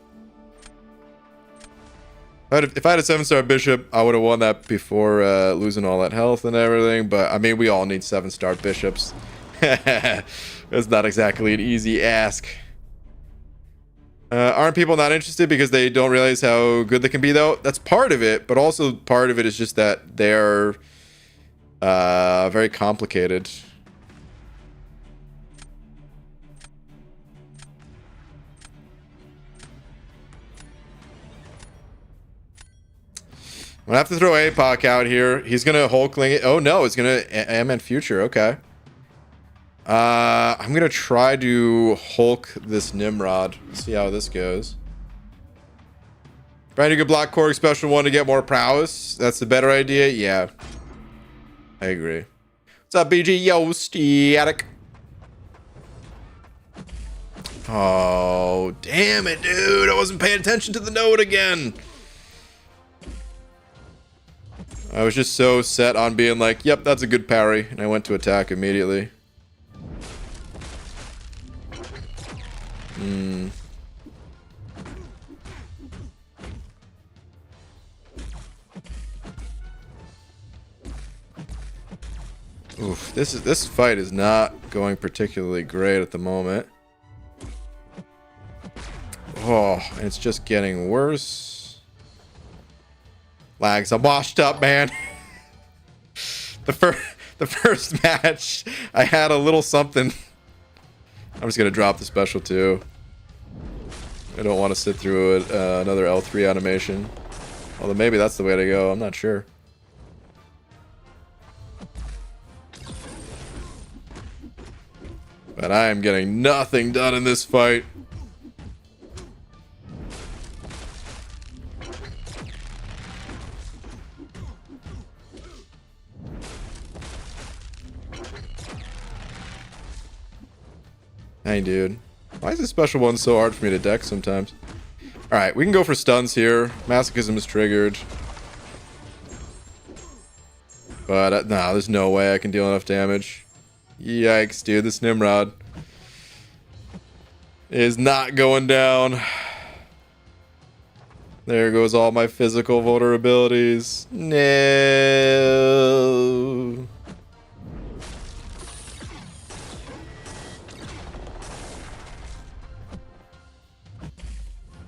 If I had a 7-star bishop, I would have won that before losing all that health and everything. But I mean, we all need 7-star bishops. It's not exactly an easy ask. Aren't people not interested because they don't realize how good they can be, though? That's part of it, but also part of it is just that they're very complicated. I'm gonna have to throw APOC out here. He's gonna Hulkling it. Oh no, it's gonna and Future. Okay. I'm gonna try to Hulk this Nimrod. See how this goes. Brand new good block Korg special one to get more prowess. That's the better idea. Yeah, I agree. What's up, BG? Yo, static. Oh, damn it, dude! I wasn't paying attention to the note again. I was just so set on being like, yep, that's a good parry, and I went to attack immediately. Oof, this fight is not going particularly great at the moment. Oh, and it's just getting worse. Lags, I'm washed up, man. The first match, I had a little something. I'm just gonna drop the special too. I don't want to sit through another L3 animation. Although maybe that's the way to go. I'm not sure. But I am getting nothing done in this fight. Hey, dude. Why is this special one so hard for me to deck sometimes? Alright, we can go for stuns here. Masochism is triggered. But, nah, there's no way I can deal enough damage. Yikes, dude. This Nimrod is not going down. There goes all my physical vulnerabilities. No.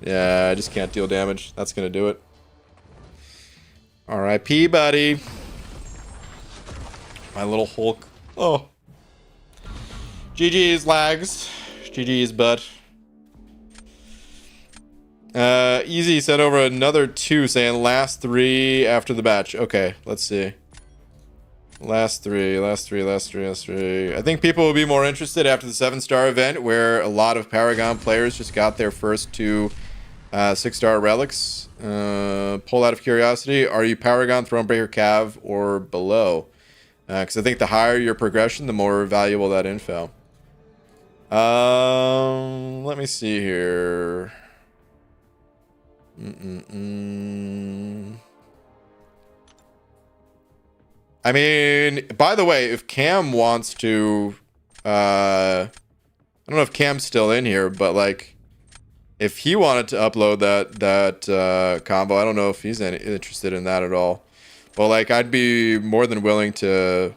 Yeah, I just can't deal damage. That's gonna do it. R.I.P. buddy. My little Hulk. Oh. GG's, lags. GG's, bud. Easy sent over another 2 saying last 3 after the batch. Okay, let's see. Last three. I think people will be more interested after the 7-star event where a lot of Paragon players just got their first 2 6-star relics. Poll out of curiosity, are you Paragon, Thronebreaker, Cav, or below? Because I think the higher your progression, the more valuable that info. Let me see here. I mean, by the way, if Cam wants to, I don't know if Cam's still in here, but like, if he wanted to upload that combo, I don't know if he's interested in that at all. But like, I'd be more than willing to,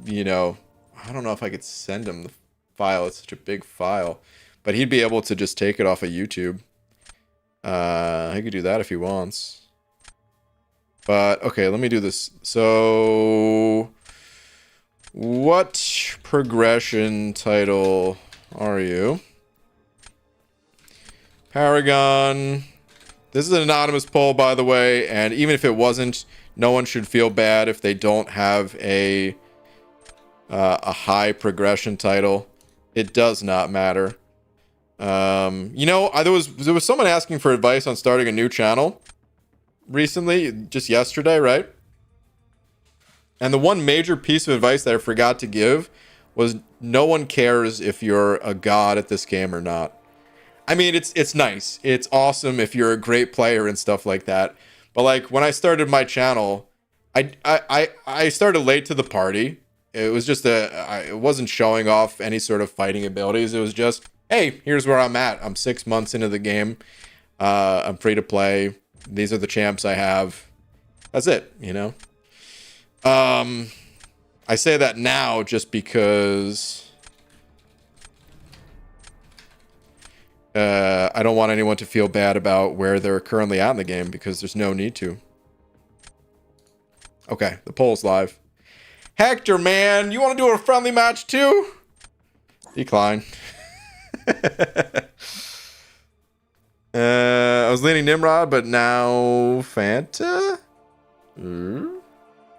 you know, I don't know if I could send him the file. It's such a big file, but he'd be able to just take it off of YouTube. He could do that if he wants. But okay, let me do this. So, what progression title are you? Paragon. This is an anonymous poll, by the way, and even if it wasn't, No one should feel bad if they don't have a high progression title. It does not matter. You know, there was someone asking for advice on starting a new channel recently, just yesterday, right? And the one major piece of advice that I forgot to give was no one cares if you're a god at this game or not. I mean, it's nice. It's awesome if you're a great player and stuff like that. But like when I started my channel, I started late to the party. It was just it wasn't showing off any sort of fighting abilities. It was just, hey, here's where I'm at. I'm 6 months into the game. I'm free to play. These are the champs I have. That's it, you know? I say that now just because I don't want anyone to feel bad about where they're currently at in the game, because there's no need to. Okay, the poll's live. Hector, man, you want to do a friendly match too? Decline. I was leaning Nimrod, but now Fanta?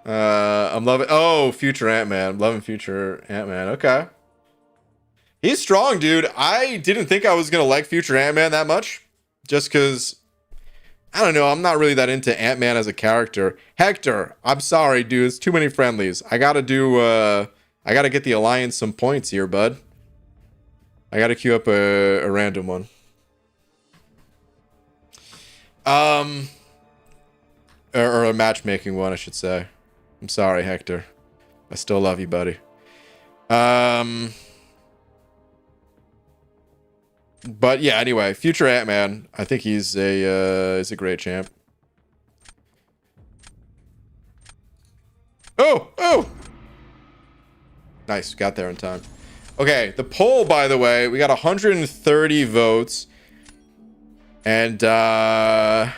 I'm loving... Oh, Future Ant-Man. I'm loving Future Ant-Man. Okay. He's strong, dude. I didn't think I was going to like Future Ant-Man that much. Just because... I don't know. I'm not really that into Ant-Man as a character. Hector, I'm sorry, dude. It's too many friendlies. I gotta do... I gotta get the Alliance some points here, bud. I gotta queue up a random one. Or a matchmaking one, I should say. I'm sorry, Hector. I still love you, buddy. But yeah, anyway, Future Ant-Man. I think he's a great champ. Oh! Nice, got there in time. Okay, the poll, by the way, we got 130 votes. And I'll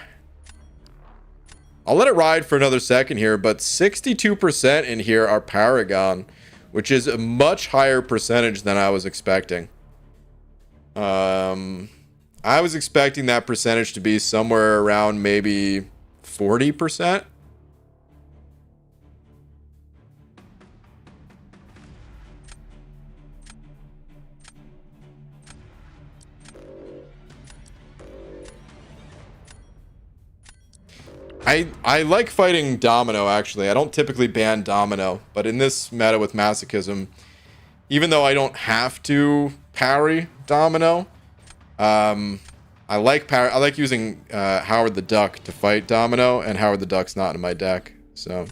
let it ride for another second here, but 62% in here are Paragon, which is a much higher percentage than I was expecting. I was expecting that percentage to be somewhere around maybe 40%. I like fighting Domino, actually. I don't typically ban Domino, but in this meta with Masochism, even though I don't have to parry Domino, I like using Howard the Duck to fight Domino, and Howard the Duck's not in my deck, so...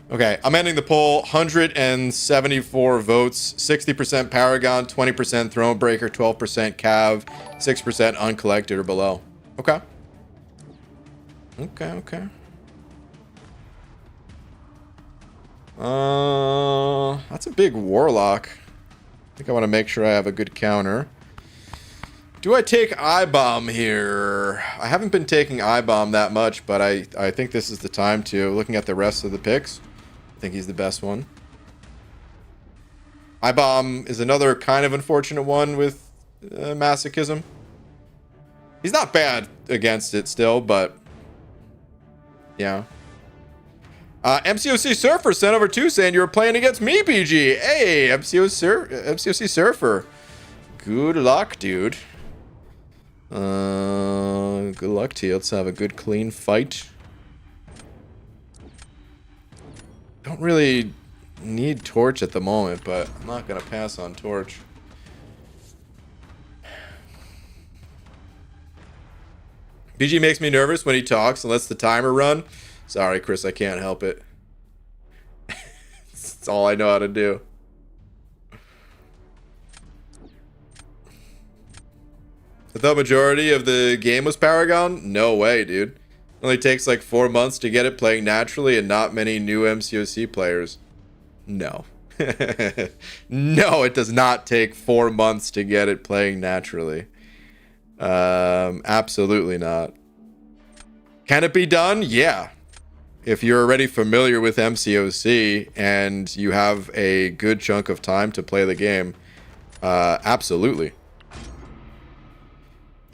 Okay, I'm ending the poll. 174 votes. 60% Paragon, 20% Thronebreaker, 12% Cav, 6% Uncollected or below. Okay. Okay. That's a big Warlock. I think I want to make sure I have a good counter. Do I take I-Bomb here? I haven't been taking I-Bomb that much, but I think this is the time to. Looking at the rest of the picks, I think he's the best one. I-Bomb is another kind of unfortunate one with Masochism. He's not bad against it still, but yeah. MCOC Surfer sent over 2 saying you were playing against me, PG. Hey, MCOC Surfer. Good luck, dude. Good luck to you. Let's have a good, clean fight. Don't really need Torch at the moment, but I'm not gonna pass on Torch. BG makes me nervous when he talks and lets the timer run. Sorry, Chris, I can't help it. It's all I know how to do. I thought majority of the game was Paragon? No way, dude. It only takes like 4 months to get it playing naturally and not many new MCOC players. No. No, it does not take 4 months to get it playing naturally. Absolutely not. Can it be done? Yeah. If you're already familiar with MCOC and you have a good chunk of time to play the game, absolutely.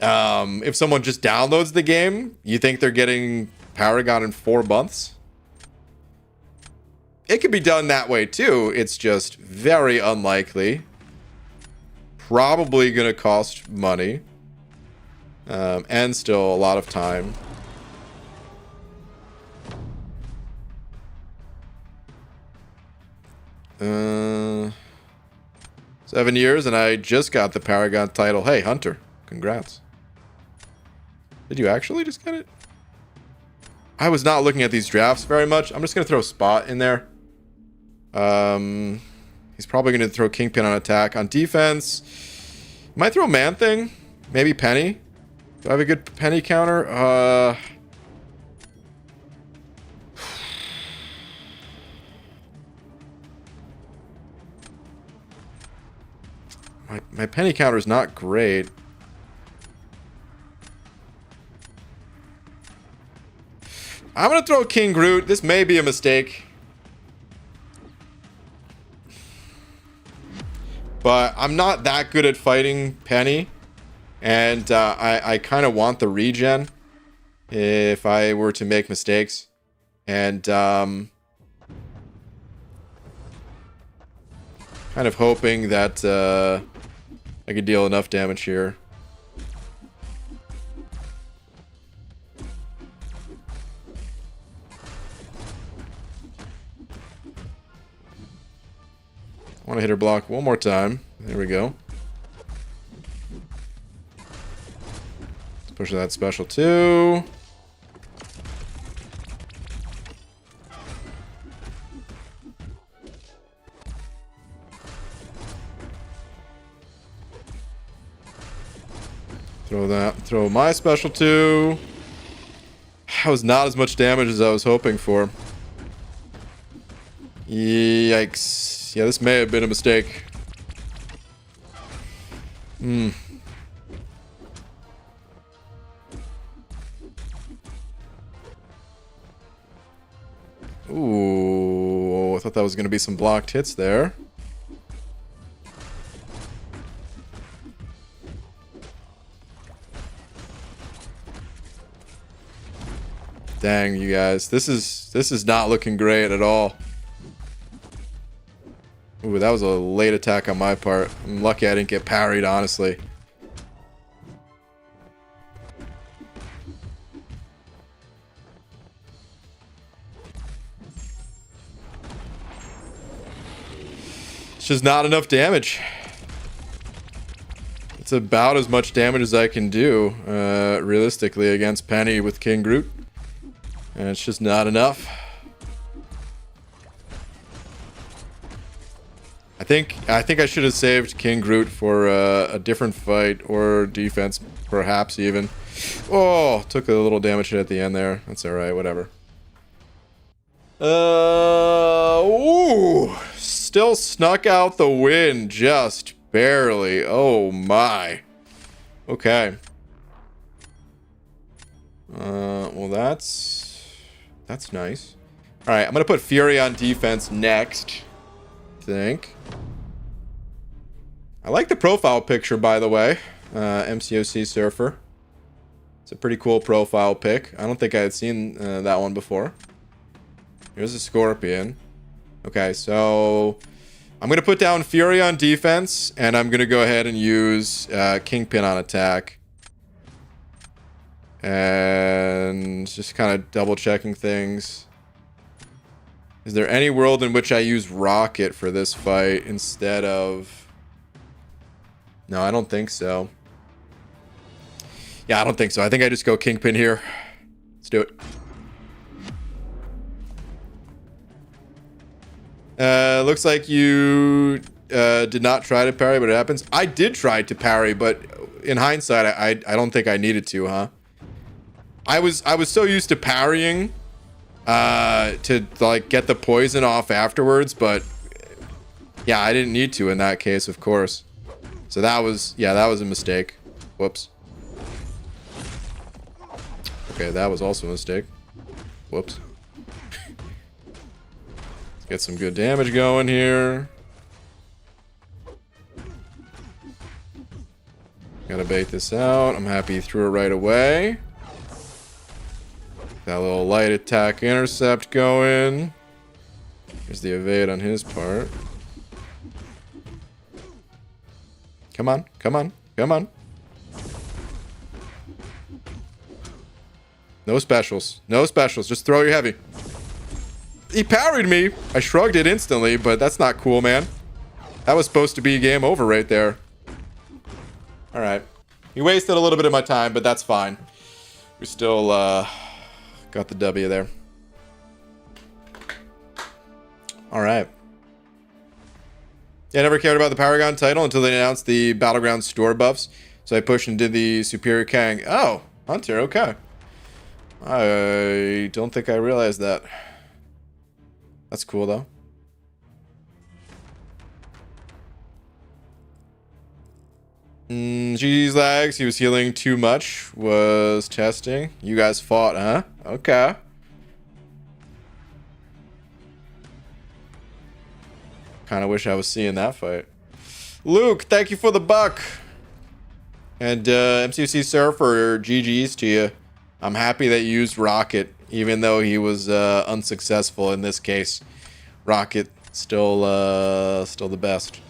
If someone just downloads the game, you think they're getting Paragon in 4 months? It could be done that way too. It's just very unlikely. Probably going to cost money. And still a lot of time. Uh, 7 years and I just got the Paragon title. Hey, Hunter. Congrats. Did you actually just get it? I was not looking at these drafts very much. I'm just going to throw Spot in there. He's probably going to throw Kingpin on attack. On defense, might throw Man-Thing. Maybe Penny. Do I have a good Penny counter? My Penny counter is not great. I'm going to throw King Groot. This may be a mistake. But I'm not that good at fighting Penny. And I kind of want the regen if I were to make mistakes. And kind of hoping that I could deal enough damage here. I want to hit her block one more time. There we go. Let's push that special too. Throw that. Throw my special too. That was not as much damage as I was hoping for. Yikes. Yeah, this may have been a mistake. Ooh, I thought that was going to be some blocked hits there. Dang, you guys. This is not looking great at all. Ooh, that was a late attack on my part. I'm lucky I didn't get parried, honestly. It's just not enough damage. It's about as much damage as I can do, realistically, against Penny with King Groot. And it's just not enough. I think I should have saved King Groot for a different fight or defense, perhaps even. Oh, took a little damage hit at the end there. That's all right, whatever. Ooh, still snuck out the win, just barely. Oh my. Okay. Well, that's nice. All right, I'm gonna put Fury on defense next. I think. I like the profile picture, by the way. MCOC Surfer. It's a pretty cool profile pic. I don't think I had seen that one before. Here's a Scorpion. Okay, so I'm going to put down Fury on defense, and I'm going to go ahead and use Kingpin on attack. And just kind of double checking things. Is there any world in which I use Rocket for this fight instead of... No, I don't think so. Yeah, I don't think so. I think I just go Kingpin here. Let's do it. Looks like you did not try to parry, but it happens. I did try to parry, but in hindsight, I don't think I needed to, huh? I was so used to parrying to like get the poison off afterwards, but yeah, I didn't need to in that case, of course. So that was, yeah, that was a mistake. Whoops. Okay, that was also a mistake. Whoops. Let's get some good damage going here. Gotta bait this out. I'm happy he threw it right away. That little light attack intercept going. Here's the evade on his part. Come on, come on, come on. No specials. No specials. Just throw your heavy. He parried me. I shrugged it instantly, but that's not cool, man. That was supposed to be game over right there. All right. He wasted a little bit of my time, but that's fine. We still got the W there. All right. Yeah, I never cared about the Paragon title until they announced the Battlegrounds store buffs. So I pushed and did the Superior Kang. Oh, Hunter, okay. I don't think I realized that. That's cool, though. GG's lags. He was healing too much. Was testing. You guys fought, huh? Okay. Kind of wish I was seeing that fight. Luke, thank you for the buck. And MCC Surfer, GG's to you. I'm happy that you used Rocket, even though he was unsuccessful in this case. Rocket still the best.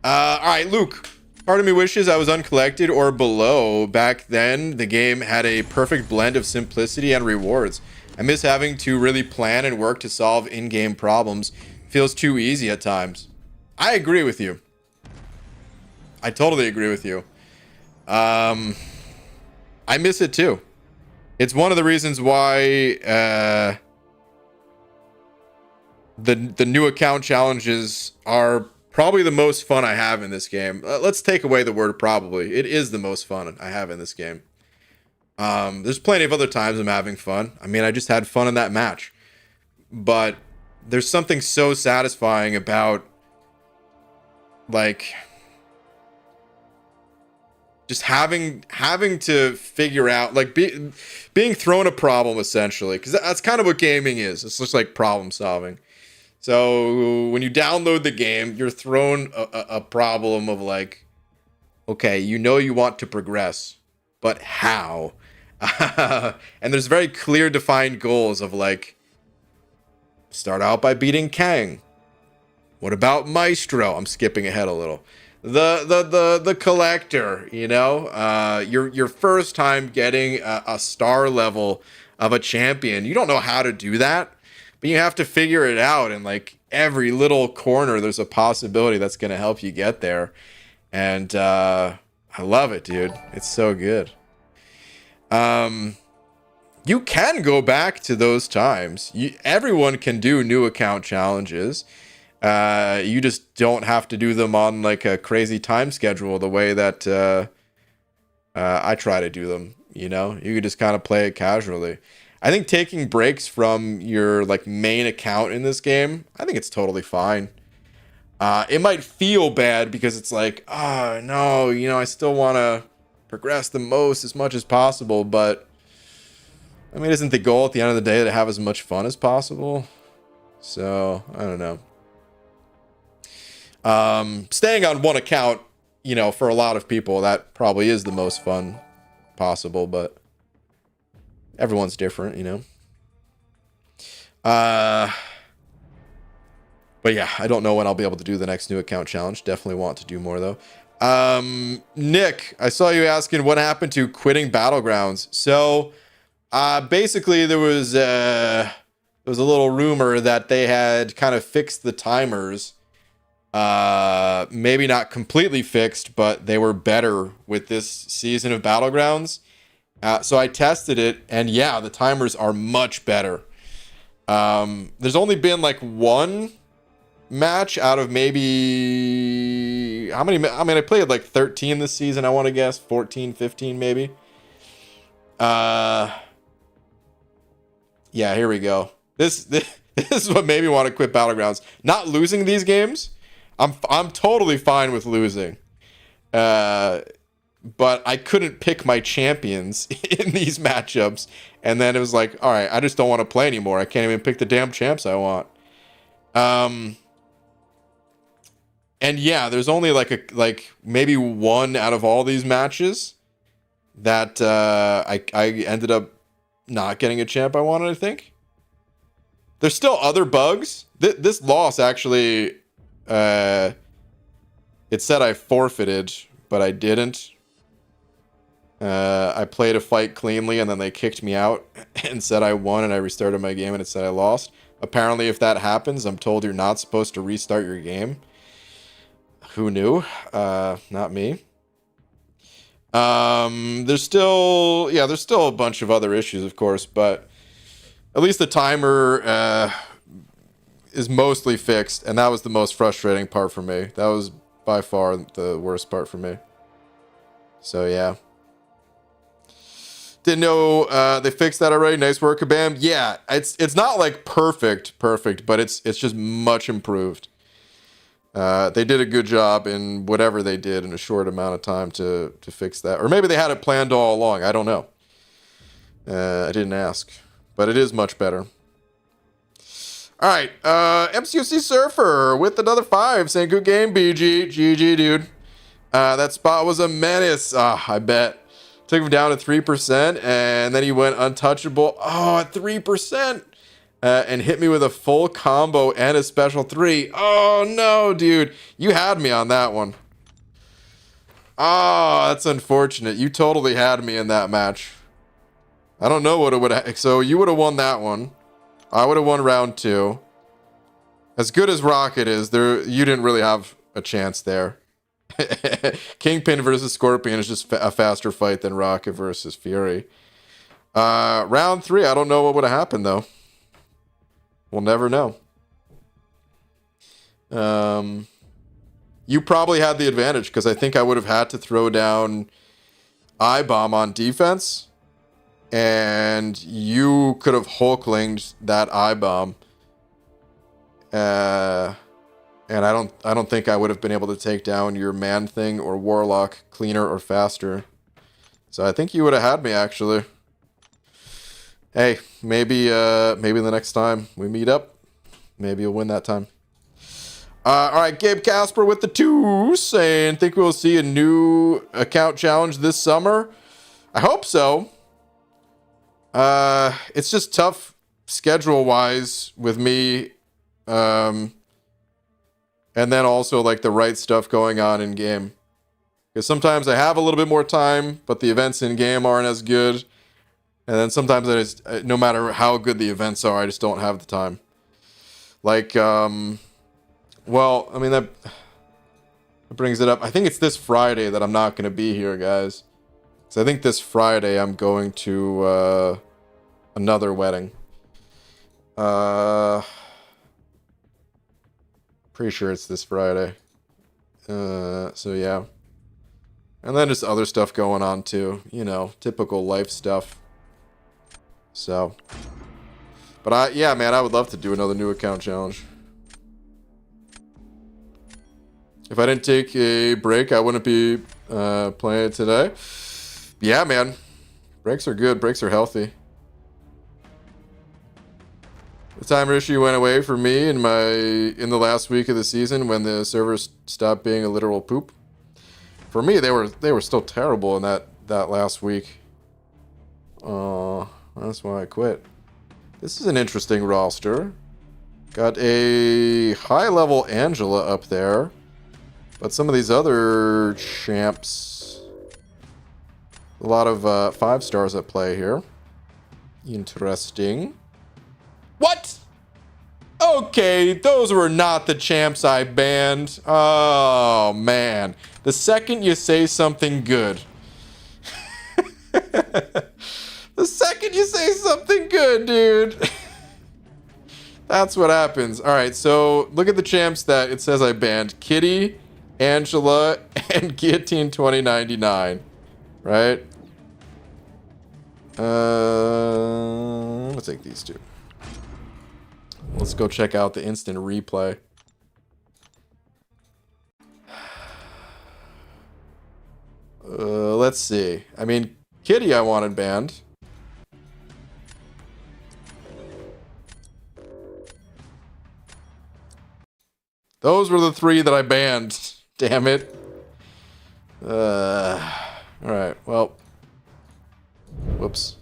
All right, Luke. Part of me wishes I was uncollected or below. Back then, the game had a perfect blend of simplicity and rewards. I miss having to really plan and work to solve in-game problems. Feels too easy at times. I agree with you. I totally agree with you. I miss it too. It's one of the reasons why the new account challenges are probably the most fun I have in this game. Let's take away the word probably. It is the most fun I have in this game. There's plenty of other times I'm having fun. I mean, I just had fun in that match. But there's something so satisfying about, like, just having to figure out, like, being thrown a problem, essentially. Because that's kind of what gaming is. It's just like problem solving. So when you download the game, you're thrown a problem of, like, okay, you know you want to progress, but how? And there's very clear defined goals of, like, start out by beating Kang. What about Maestro? I'm skipping ahead a little. The collector, you know, your first time getting a star level of a champion. You don't know how to do that, but you have to figure it out. And, like, every little corner, there's a possibility that's going to help you get there. And I love it, dude. It's so good. You can go back to those times. Everyone can do new account challenges. You just don't have to do them on, like, a crazy time schedule the way that I try to do them. You know, you could just kind of play it casually. I think taking breaks from your, like, main account in this game, I think it's totally fine. It might feel bad because it's like, oh no, you know, I still want to progress the most as much as possible, but I mean, isn't the goal at the end of the day to have as much fun as possible? So, I don't know. Staying on one account, you know, for a lot of people, that probably is the most fun possible, but everyone's different, you know. But yeah, I don't know when I'll be able to do the next new account challenge. Definitely want to do more, though. Nick, I saw you asking what happened to quitting Battlegrounds. So, basically, there was a little rumor that they had kind of fixed the timers. Maybe not completely fixed, but they were better with this season of Battlegrounds. So I tested it, and yeah, the timers are much better. There's only been, like, one match out of maybe how many? I mean, I played like 13 this season, I want to guess 14, 15 maybe. Yeah, here we go. This is what made me want to quit Battlegrounds. Not losing these games. I'm totally fine with losing. But I couldn't pick my champions in these matchups, and then it was like, all right, I just don't want to play anymore. I can't even pick the damn champs I want. And yeah, there's only like maybe one out of all these matches that I ended up not getting a champ I wanted, I think. There's still other bugs. This loss actually, it said I forfeited, but I didn't. I played a fight cleanly and then they kicked me out and said I won, and I restarted my game and it said I lost. Apparently, if that happens, I'm told you're not supposed to restart your game. Who knew? Not me. There's still a bunch of other issues, of course, but at least the timer is mostly fixed, and that was the most frustrating part for me. That was by far the worst part for me. So yeah. Didn't know they fixed that already. Nice work, Kabam. Yeah, it's not like perfect, but it's just much improved. They did a good job in whatever they did in a short amount of time to fix that. Or maybe they had it planned all along. I don't know. I didn't ask. But it is much better. All right. MCOC Surfer with another 5 saying, good game, BG. GG, dude. That spot was a menace. I bet. Took him down to 3%, and then he went untouchable. Oh, at 3%. And hit me with a full combo and a special 3. Oh, no, dude. You had me on that one. Oh, that's unfortunate. You totally had me in that match. I don't know what it would have... So you would have won that one. I would have won round 2. As good as Rocket is, you didn't really have a chance there. Kingpin versus Scorpion is just a faster fight than Rocket versus Fury. Round 3, I don't know what would have happened, though. We'll never know. You probably had the advantage, because I think I would have had to throw down I-Bomb on defense, and you could have Hulklinged that I-Bomb. And I don't think I would have been able to take down your Man-Thing or Warlock cleaner or faster. So I think you would have had me, actually. Hey, maybe the next time we meet up, maybe you'll win that time. All right, Gabe Casper with the 2 saying, think we'll see a new account challenge this summer. I hope so. It's just tough schedule-wise with me. And then also like the right stuff going on in game. Because sometimes I have a little bit more time, but the events in game aren't as good. And then sometimes no matter how good the events are, I just don't have the time. Like, well, I mean, that brings it up. I think it's this Friday that I'm not going to be here, guys. So I think this Friday I'm going to another wedding. Pretty sure it's this Friday. So yeah. And then just other stuff going on too. You know, typical life stuff. So. But yeah, man, I would love to do another new account challenge. If I didn't take a break, I wouldn't be playing it today. Yeah, man. Breaks are good. Breaks are healthy. The timer issue went away for me in the last week of the season when the servers stopped being a literal poop. For me, they were still terrible in that last week. That's why I quit. This is an interesting roster. Got a high-level Angela up there. But some of these other champs... A lot of 5 stars at play here. Interesting. What? Okay, those were not the champs I banned. Oh, man. The second you say something good. The second you say something good, dude. That's what happens. All right, so look at the champs that it says I banned. Kitty, Angela, and Guillotine 2099. Right? Let's take these 2. Let's go check out the instant replay. Let's see. I mean, Kitty I wanted banned. Those were the 3 that I banned. Damn it. Alright, well. Whoops.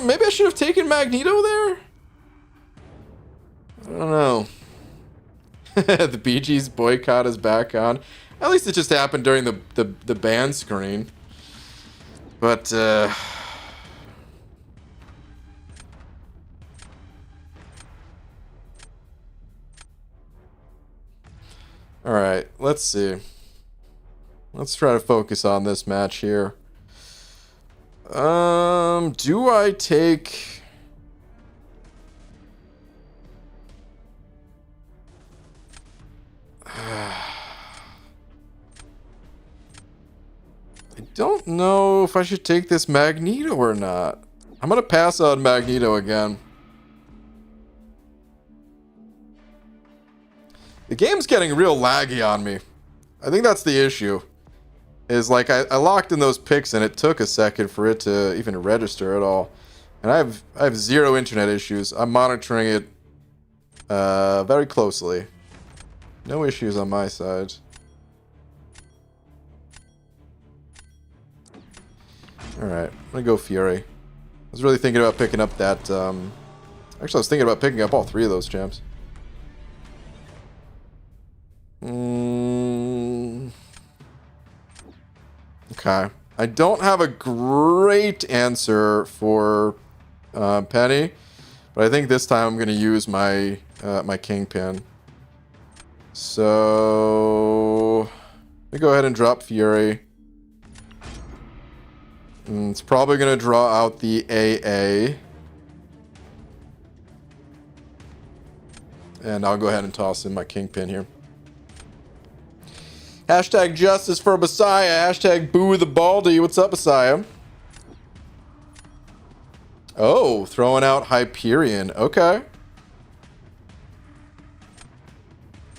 Maybe I should have taken Magneto there? I don't know. The Bee Gees boycott is back on. At least it just happened during the ban screen. But, alright, let's see. Let's try to focus on this match here. Do I take... I don't know if I should take this Magneto or not. I'm gonna pass on Magneto again. The game's getting real laggy on me. I think that's the issue. Is like I locked in those picks and it took a second for it to even register at all. And I have zero internet issues. I'm monitoring it very closely. No issues on my side. Alright, I'm gonna go Fury. I was really thinking about picking up that, actually I was thinking about picking up all 3 of those champs. Okay. I don't have a great answer for Penny, but I think this time I'm gonna use my my Kingpin. So let me go ahead and drop Fury. It's probably going to draw out the AA. And I'll go ahead and toss in my Kingpin here. Hashtag justice for Messiah. Hashtag boo the Baldy. What's up, Messiah? Oh, throwing out Hyperion. Okay.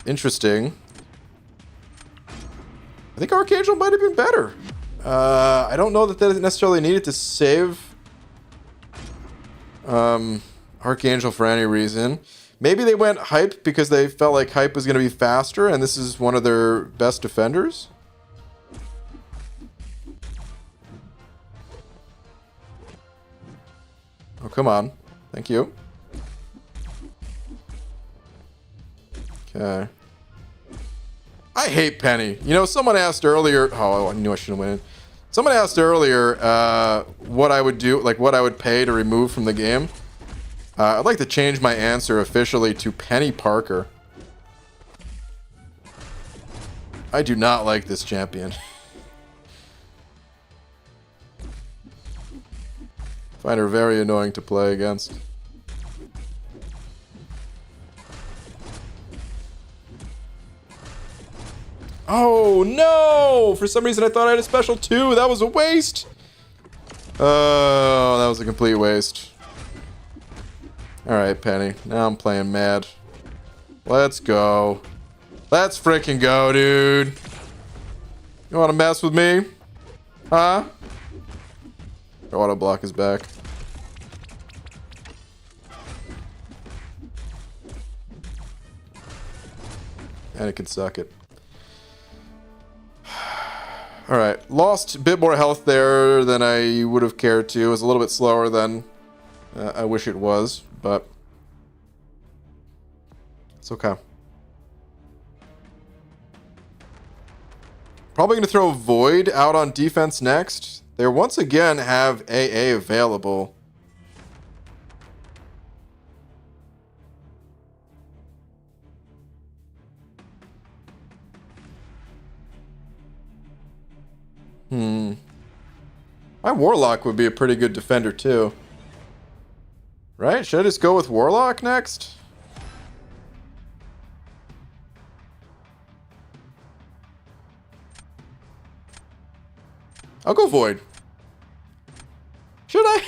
Interesting. I think Archangel might have been better. I don't know that they necessarily needed to save Archangel for any reason. Maybe they went Hype because they felt like Hype was going to be faster and this is one of their best defenders. Oh, come on. Thank you. Okay. I hate Penny. You know, someone asked earlier... Oh, I knew I shouldn't win it. Someone asked earlier what I would do, like what I would pay to remove from the game. I'd like to change my answer officially to Penny Parker. I do not like this champion. Find her very annoying to play against. Oh, no! For some reason, I thought I had a special 2. That was a waste. Oh, that was a complete waste. Alright, Penny. Now I'm playing mad. Let's go. Let's freaking go, dude. You want to mess with me? Huh? Auto block is back. And it can suck it. Alright, lost a bit more health there than I would have cared to. It was a little bit slower than I wish it was, but it's okay. Probably going to throw Void out on defense next. They once again have AA available. My Warlock would be a pretty good defender too. Right? Should I just go with Warlock next? I'll go Void. Should I?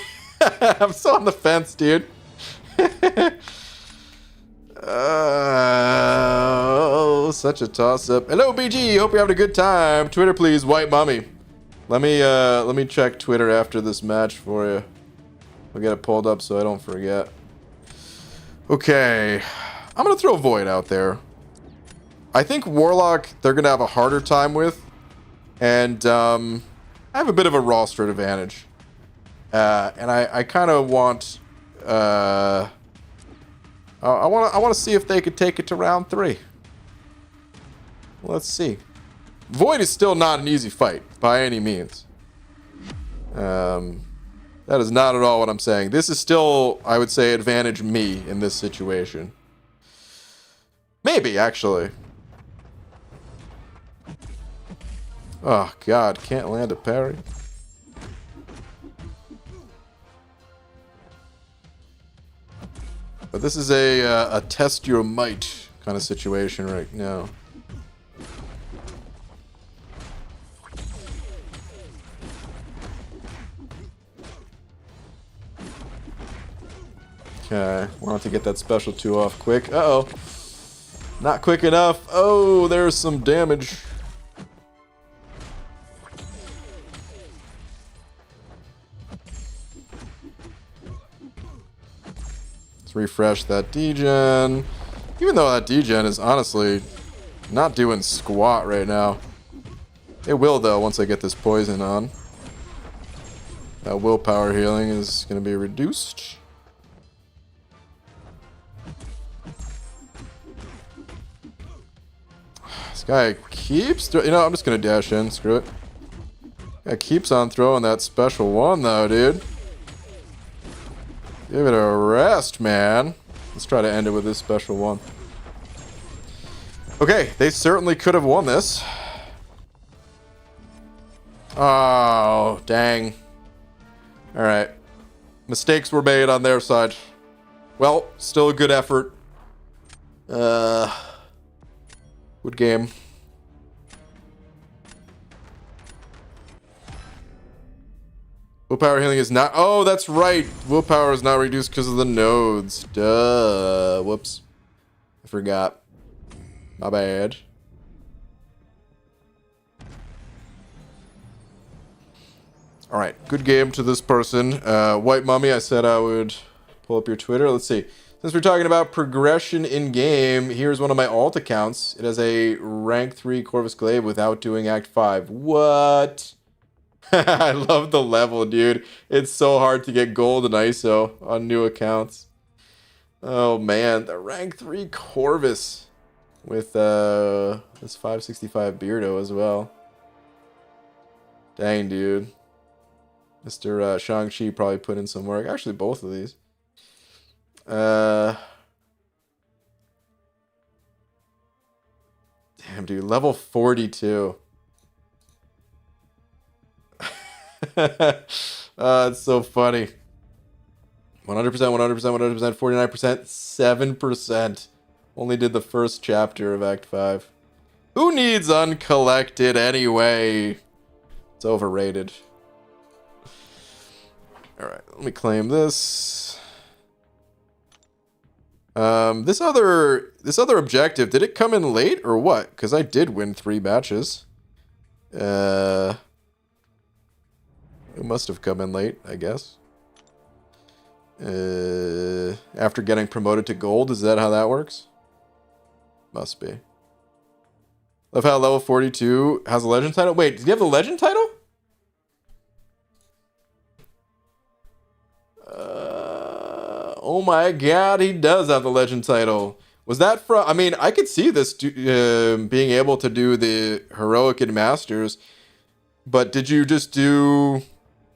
I'm so on the fence, dude. Oh, such a toss-up. Hello, BG. Hope you're having a good time. Twitter, please. White Mummy. Let me check Twitter after this match for you. I'll get it pulled up so I don't forget. Okay. I'm gonna throw Void out there. I think Warlock they're gonna have a harder time with. And I have a bit of a roster advantage. And I kind of want I want to see if they could take it to round 3. Let's see. Void is still not an easy fight by any means. That is not at all what I'm saying. This is still, I would say, advantage me in this situation. Maybe, actually. Oh, God. Can't land a parry. But this is a test your might kind of situation right now. Okay, want to get that special 2 off quick. Uh-oh. Not quick enough. Oh, there's some damage. Let's refresh that degen. Even though that degen is honestly not doing squat right now. It will, though, once I get this poison on. That willpower healing is going to be reduced. This guy keeps... You know, I'm just going to dash in. Screw it. Guy keeps on throwing that special 1, though, dude. Give it a rest, man. Let's try to end it with this special 1. Okay, they certainly could have won this. Oh, dang. Alright. Mistakes were made on their side. Well, still a good effort. Good game. Willpower healing is not... Oh, that's right. Willpower is not reduced because of the nodes. Duh. Whoops. I forgot. My bad. Alright, good game to this person. White Mummy, I said I would pull up your Twitter. Let's see. Since we're talking about progression in game, here's one of my alt accounts. It has a rank 3 Corvus Glaive without doing Act 5. What? I love the level, dude. It's so hard to get gold and ISO on new accounts. Oh man, the rank 3 Corvus with this 565 Beardo as well. Dang, dude. Mr. Shang-Chi probably put in some work. Actually, both of these. Damn, dude. Level 42. It's so funny. 100%, 100%, 100%, 49%, 7%. Only did the first chapter of Act 5. Who needs uncollected anyway? It's overrated. Alright, let me claim this. This other objective, did it come in late or what? Because I did win 3 matches. It must have come in late, I guess. After getting promoted to gold, is that how that works? Must be. Love how level 42 has a legend title. Wait, did you have the legend title? Oh my god, he does have the legend title. Was that from... I mean, I could see this being able to do the heroic and masters, but did you just do...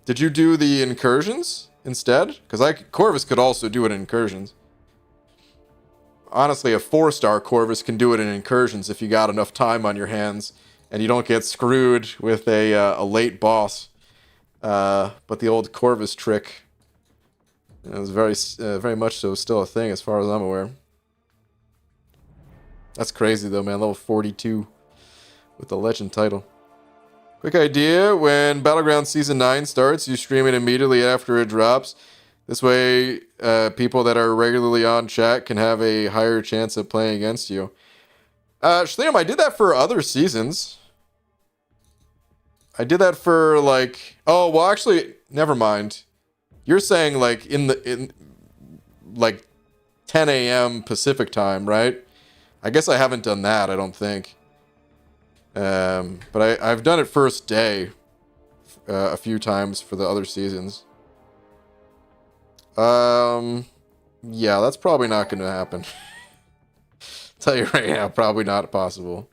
Did you do the incursions instead? Because Corvus could also do it in incursions. Honestly, a 4-star Corvus can do it in incursions if you got enough time on your hands and you don't get screwed with a late boss. But the old Corvus trick is very much so still a thing as far as I'm aware. That's crazy though, man. Level 42 with the legend title. Quick idea, when Battlegrounds Season 9 starts, you stream it immediately after it drops. This way, people that are regularly on chat can have a higher chance of playing against you. Shliam, I did that for other seasons. I did that for like, oh, well, actually, never mind. You're saying like in like 10 a.m. Pacific time, right? I guess I haven't done that, I don't think. But I've done it first day a few times for the other seasons. Yeah, that's probably not going to happen. Tell you right now, probably not possible.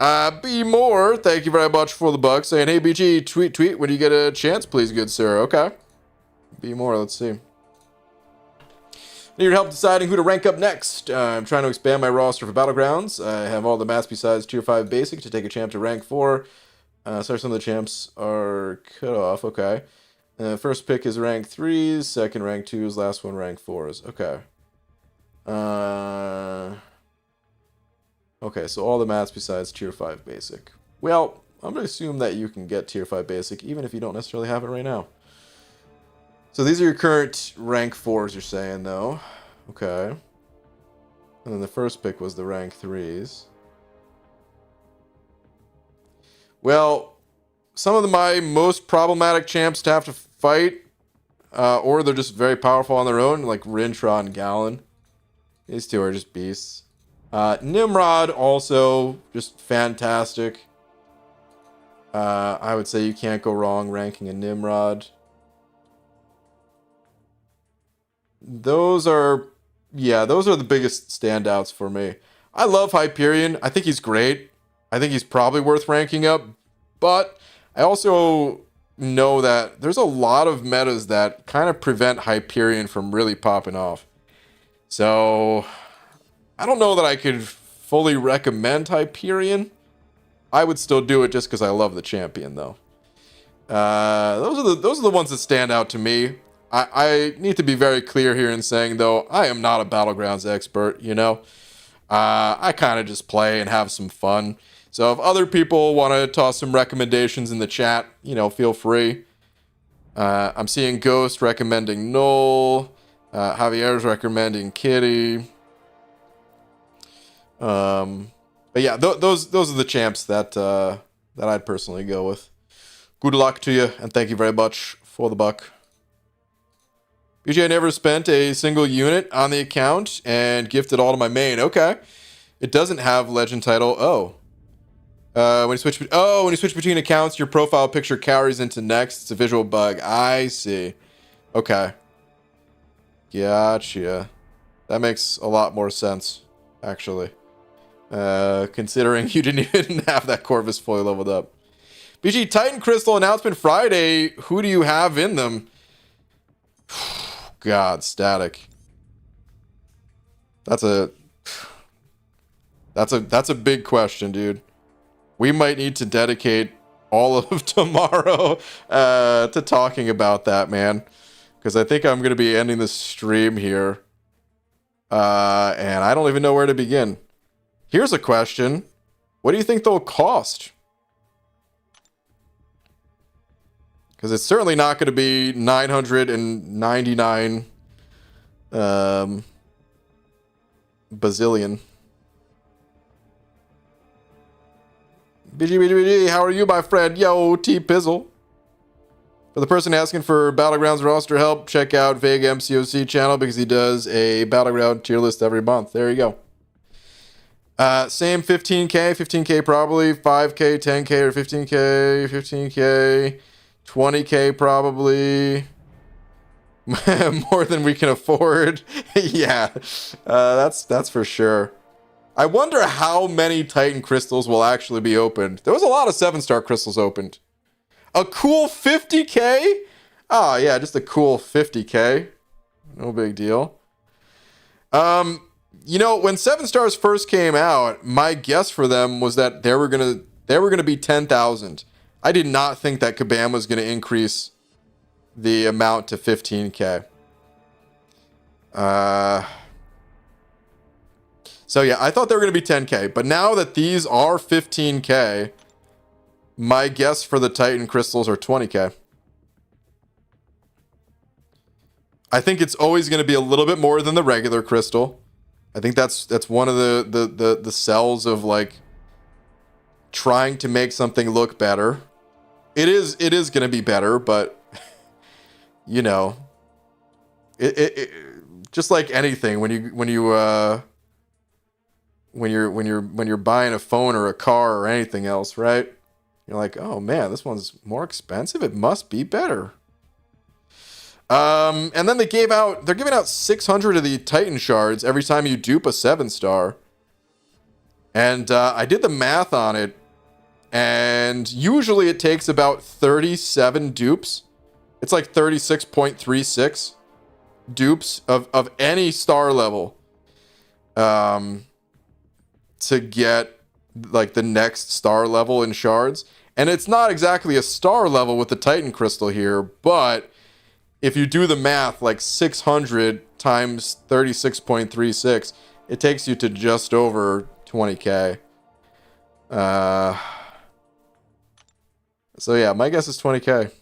B More, thank you very much for the buck. Saying, hey, BG, tweet when you get a chance, please, good sir. Okay. B More, let's see. Need your help deciding who to rank up next. I'm trying to expand my roster for Battlegrounds. I have all the mats besides Tier 5 Basic to take a champ to rank 4. Sorry, some of the champs are cut off. Okay. First pick is rank 3s, second rank 2s, last one rank 4s. Okay. Okay, so all the mats besides Tier 5 Basic. Well, I'm going to assume that you can get Tier 5 Basic even if you don't necessarily have it right now. So these are your current rank 4s you're saying, though. Okay. And then the first pick was the rank 3s. Well, some of my most problematic champs to have to fight, or they're just very powerful on their own, like Rintra and Gallon. These two are just beasts. Nimrod also just fantastic. I would say you can't go wrong ranking a Nimrod. Those are the biggest standouts for me. I love Hyperion. I think he's great. I think he's probably worth ranking up. But I also know that there's a lot of metas that kind of prevent Hyperion from really popping off. So I don't know that I could fully recommend Hyperion. I would still do it just because I love the champion, though. Those are the ones that stand out to me. I need to be very clear here in saying, though, I am not a Battlegrounds expert, you know. I kind of just play and have some fun. So if other people want to toss some recommendations in the chat, you know, feel free. I'm seeing Ghost recommending Null. Javier's recommending Kitty. But yeah, those are the champs that I'd personally go with. Good luck to you, and thank you very much for the buck. BJ never spent a single unit on the account and gifted all to my main. Okay. It doesn't have legend title. Oh. When you switch between accounts, your profile picture carries into next. It's a visual bug. I see. Okay. Gotcha. That makes a lot more sense, actually. Considering you didn't even have that Corvus fully leveled up. BG, Titan Crystal announcement Friday. Who do you have in them? God, static. That's a big question, dude. We might need to dedicate all of tomorrow to talking about that, man. Because I think I'm going to be ending the stream here. And I don't even know where to begin. Here's a question. What do you think they'll cost? Because it's certainly not going to be 999 bazillion. BG, how are you, my friend? Yo, T-Pizzle. For the person asking for Battlegrounds roster help, check out Vega MCOC channel because he does a Battleground tier list every month. There you go. Same 15K, 15K probably, 5K, 10K, or 15K, 15K, 20K probably. More than we can afford. Yeah, that's for sure. I wonder how many Titan crystals will actually be opened. There was a lot of 7-star crystals opened. A cool 50K? Oh, yeah, just a cool 50K. No big deal. You know, when 7 stars first came out, my guess for them was that they were gonna be 10,000. I did not think that Kabam was gonna increase the amount to 15K. So yeah, I thought they were gonna be 10K, but now that these are 15K, my guess for the Titan crystals are 20K. I think it's always gonna be a little bit more than the regular crystal. I think that's one of the cells of like trying to make something look better. It is going to be better, but you know, it just like anything, when you're buying a phone or a car or anything else, right? You're like, oh man, this one's more expensive. It must be better. And then they're giving out 600 of the Titan shards every time you dupe a 7-star. And I did the math on it, and usually it takes about 37 dupes. It's like 36.36 dupes of any star level to get like the next star level in shards. And it's not exactly a star level with the Titan crystal here, but if you do the math, like 600 times 36.36, it takes you to just over 20k. So yeah, my guess is 20k.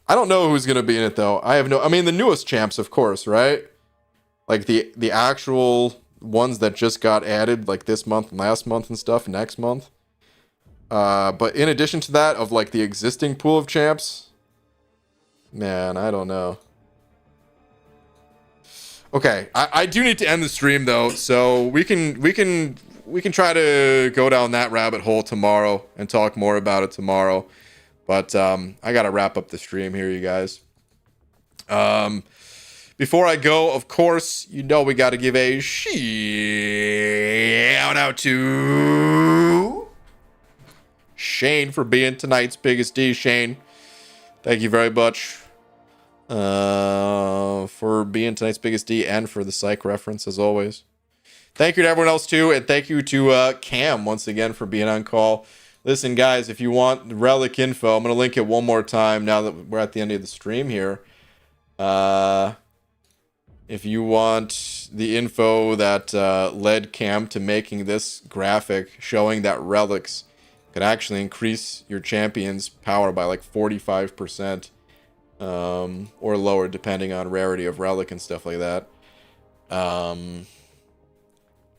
I don't know who's gonna be in it though. I mean, the newest champs, of course, right? Like the actual ones that just got added, like this month and last month and stuff, next month. But in addition to that, of like the existing pool of champs, man, I don't know. Okay, I do need to end the stream though, so we can try to go down that rabbit hole tomorrow and talk more about it tomorrow. But I gotta wrap up the stream here, you guys. Before I go, of course, you know we gotta give a shout out to Shane for being tonight's biggest D. Shane, thank you very much for being tonight's biggest D and for the psych reference as always. Thank you to everyone else too, and thank you to Cam once again for being on call. Listen, guys, if you want Relic info, I'm going to link it one more time now that we're at the end of the stream here. If you want the info that led Cam to making this graphic showing that relics could actually increase your champion's power by like 45%, or lower depending on rarity of relic and stuff like that. I'm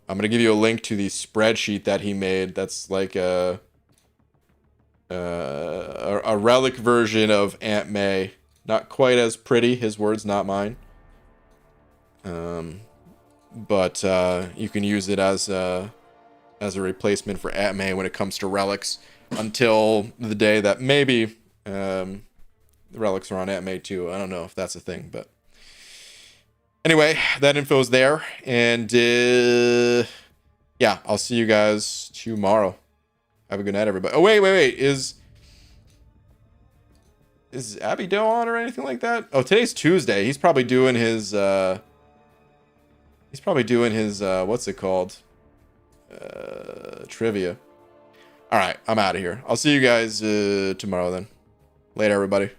going to give you a link to the spreadsheet that he made. That's like a relic version of Aunt May. Not quite as pretty, his words, not mine. But you can use it as a replacement for Aunt May when it comes to relics, until the day that maybe the relics are on Aunt May too. I don't know if that's a thing, but anyway, that info's there, and yeah, I'll see you guys tomorrow. Have a good night, everybody. Oh, wait. Is Abby Doe on or anything like that? Oh, today's Tuesday. He's probably doing his what's it called? Trivia. All right, I'm out of here. I'll see you guys tomorrow then. Later, everybody.